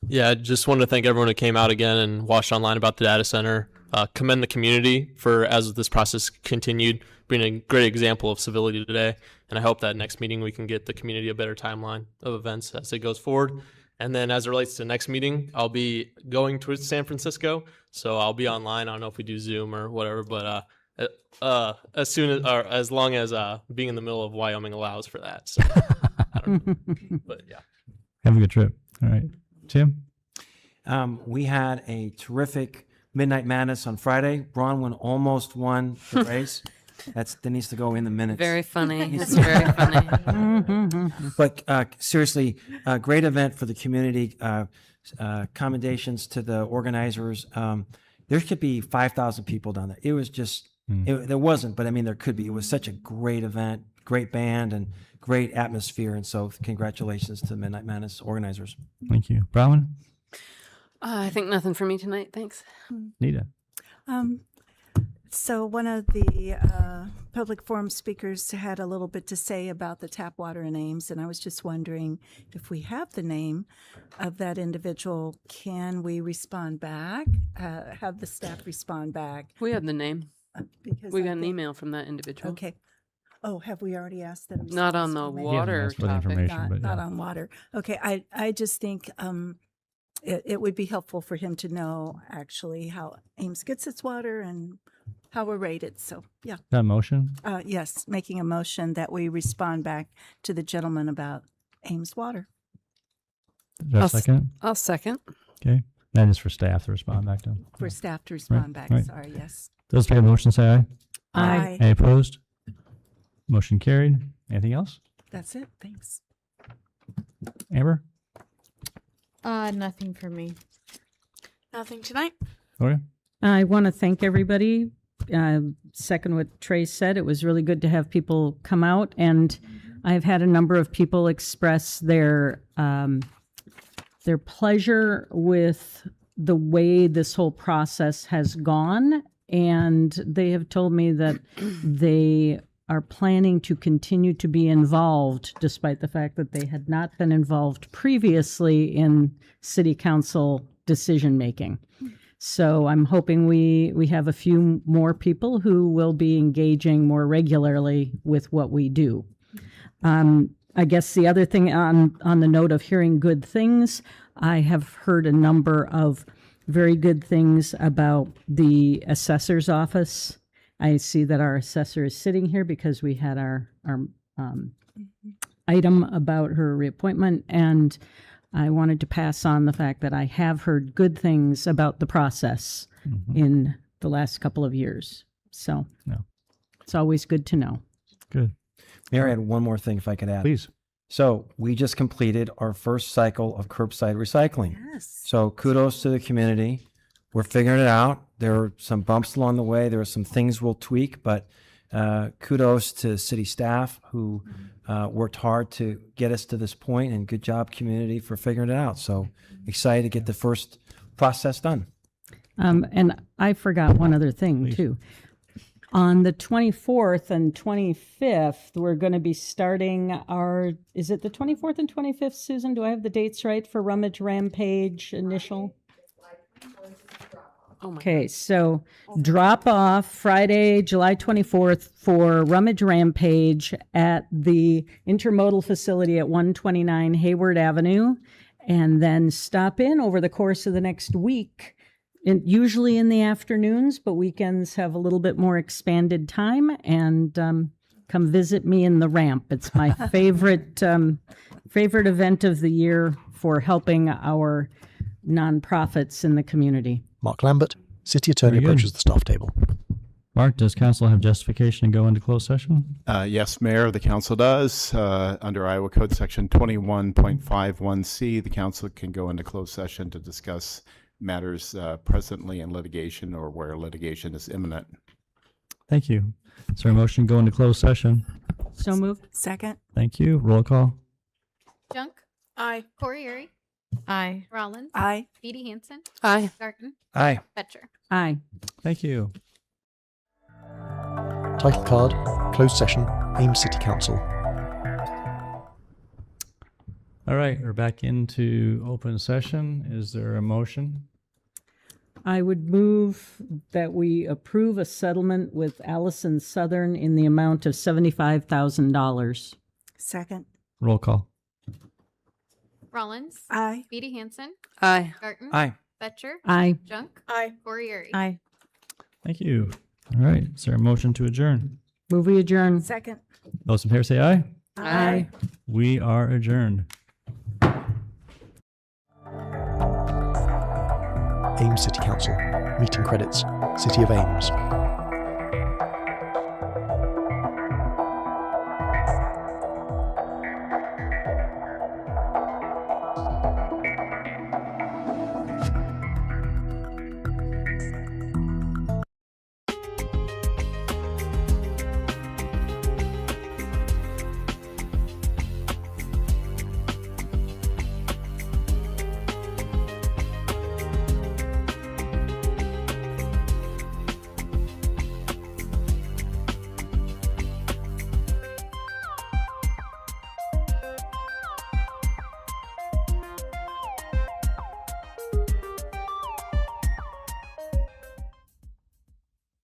Speaker 15: Yeah, I just wanted to thank everyone who came out again and watched online about the data center. Commend the community for, as this process continued, being a great example of civility today. And I hope that next meeting we can get the community a better timeline of events as it goes forward. And then as it relates to next meeting, I'll be going to San Francisco, so I'll be online. I don't know if we do Zoom or whatever, but as soon as, or as long as being in the middle of Wyoming allows for that. So, I don't know. But yeah.
Speaker 2: Have a good trip. All right. Tim?
Speaker 14: We had a terrific Midnight Madness on Friday. Bronwyn almost won the race. That needs to go in the minutes.
Speaker 6: Very funny. It's very funny.
Speaker 14: But seriously, a great event for the community. Commendations to the organizers. There could be 5,000 people down there. It was just, there wasn't, but I mean, there could be. It was such a great event, great band, and great atmosphere. And so congratulations to the Midnight Madness organizers.
Speaker 2: Thank you. Bronwyn?
Speaker 6: I think nothing for me tonight. Thanks.
Speaker 2: Nita?
Speaker 13: So one of the public forum speakers had a little bit to say about the tap water in Ames, and I was just wondering if we have the name of that individual, can we respond back? Have the staff respond back?
Speaker 6: We have the name.
Speaker 13: Because
Speaker 6: We
Speaker 13: I
Speaker 6: got an
Speaker 13: think-
Speaker 6: email from that individual.
Speaker 13: Okay. Oh, have we already asked them?
Speaker 6: Not on the water
Speaker 2: asked for the
Speaker 6: topic.
Speaker 2: information, but
Speaker 13: Not
Speaker 2: yeah.
Speaker 13: on water. Okay, I just think it would be helpful for him to know actually how Ames gets its water and how we're rated. So, yeah.
Speaker 2: That motion?
Speaker 13: Yes, making a motion that we respond back to the gentleman about Ames water.
Speaker 2: Is there a second?
Speaker 6: I'll second.
Speaker 2: Okay. That is for staff to respond back to.
Speaker 13: For staff to respond back.
Speaker 2: right.
Speaker 13: Sorry, yes.
Speaker 2: Those in favor of the motion say aye.
Speaker 13: Aye.
Speaker 2: Any opposed? Motion carried. Anything else?
Speaker 13: That's it. Thanks.
Speaker 2: Amber?
Speaker 12: Nothing for me.
Speaker 3: Nothing tonight.
Speaker 2: Okay.
Speaker 4: I want to thank everybody. Second what Trey said, it was really good to have people come out, and I've had a number of people express their pleasure with the way this whole process has gone, and they have told me that they are planning to continue to be involved despite the fact that they had not been involved previously in city council decision making. So I'm hoping we have a few more people who will be engaging more regularly with what we do. I guess the other thing on the note of hearing good things, I have heard a number of very good things about the assessor's office. I see that our assessor is sitting here because we had our item about her reappointment, and I wanted to pass on the fact that I have heard good things about the process in the last couple of years. So it's always good to know.
Speaker 2: Good.
Speaker 14: Mayor, I had one more thing if I could add.
Speaker 2: Please.
Speaker 14: So we just completed our first cycle of curbside recycling.
Speaker 13: Yes.
Speaker 14: So kudos to the community. We're figuring it out. There are some bumps along the way. There are some things we'll tweak, but kudos to city staff who worked hard to get us to this point, and good job, community, for figuring it out. So excited to get the first process done.
Speaker 4: And I forgot one other thing, too. On the 24th and 25th, we're going to be starting is it the 24th and 25th, Susan? Do I have the dates right for Rummage Rampage initial? Okay, so drop off Friday, July 24th for Rummage Rampage at the intermodal facility at 129 Hayward Avenue, and then stop in over the course of the next week, usually in the afternoons, but weekends have a little bit more expanded time, and come visit me in the ramp. It's my favorite event of the year for helping our nonprofits in the community.
Speaker 16: Mark Lambert, City Attorney,
Speaker 2: Very good.
Speaker 16: approaches the staff table.
Speaker 2: Mark, does council have justification to go into closed session?
Speaker 11: Yes, Mayor, the council does. Under Iowa Code Section 21.51C, the council can go into closed session to discuss matters presently in litigation or where litigation is imminent.
Speaker 2: Thank you. Is there a motion to go into closed session?
Speaker 4: So moved.
Speaker 13: Second.
Speaker 2: Thank you. Roll call.
Speaker 5: Junk,
Speaker 3: Aye.
Speaker 5: Corriere,
Speaker 12: Aye.
Speaker 5: Rollins,
Speaker 13: Aye.
Speaker 5: Beatty Hansen,
Speaker 6: Aye.
Speaker 5: Garten,
Speaker 14: Aye.
Speaker 5: Fetcher.
Speaker 4: Aye.
Speaker 2: Thank you.
Speaker 16: Title card, closed session, Ames City Council.
Speaker 2: All right, we're back into open session. Is there a motion?
Speaker 4: I would move that we approve a settlement with Allison Southern in the amount of $75,000.
Speaker 13: Second.
Speaker 2: Roll call.
Speaker 5: Rollins,
Speaker 13: Aye.
Speaker 5: Beatty Hansen,
Speaker 6: Aye.
Speaker 5: Garten,
Speaker 14: Aye.
Speaker 5: Fetcher,
Speaker 4: Aye.
Speaker 5: Junk,
Speaker 3: Aye.
Speaker 5: Corriere.
Speaker 12: Aye.
Speaker 2: Thank you. All right, is there a motion to adjourn?
Speaker 4: Move we adjourn.
Speaker 13: Second.
Speaker 2: Those in favor say aye.
Speaker 4: Aye.
Speaker 2: We are adjourned.
Speaker 16: Ames City Council. Meeting credits, City of Ames.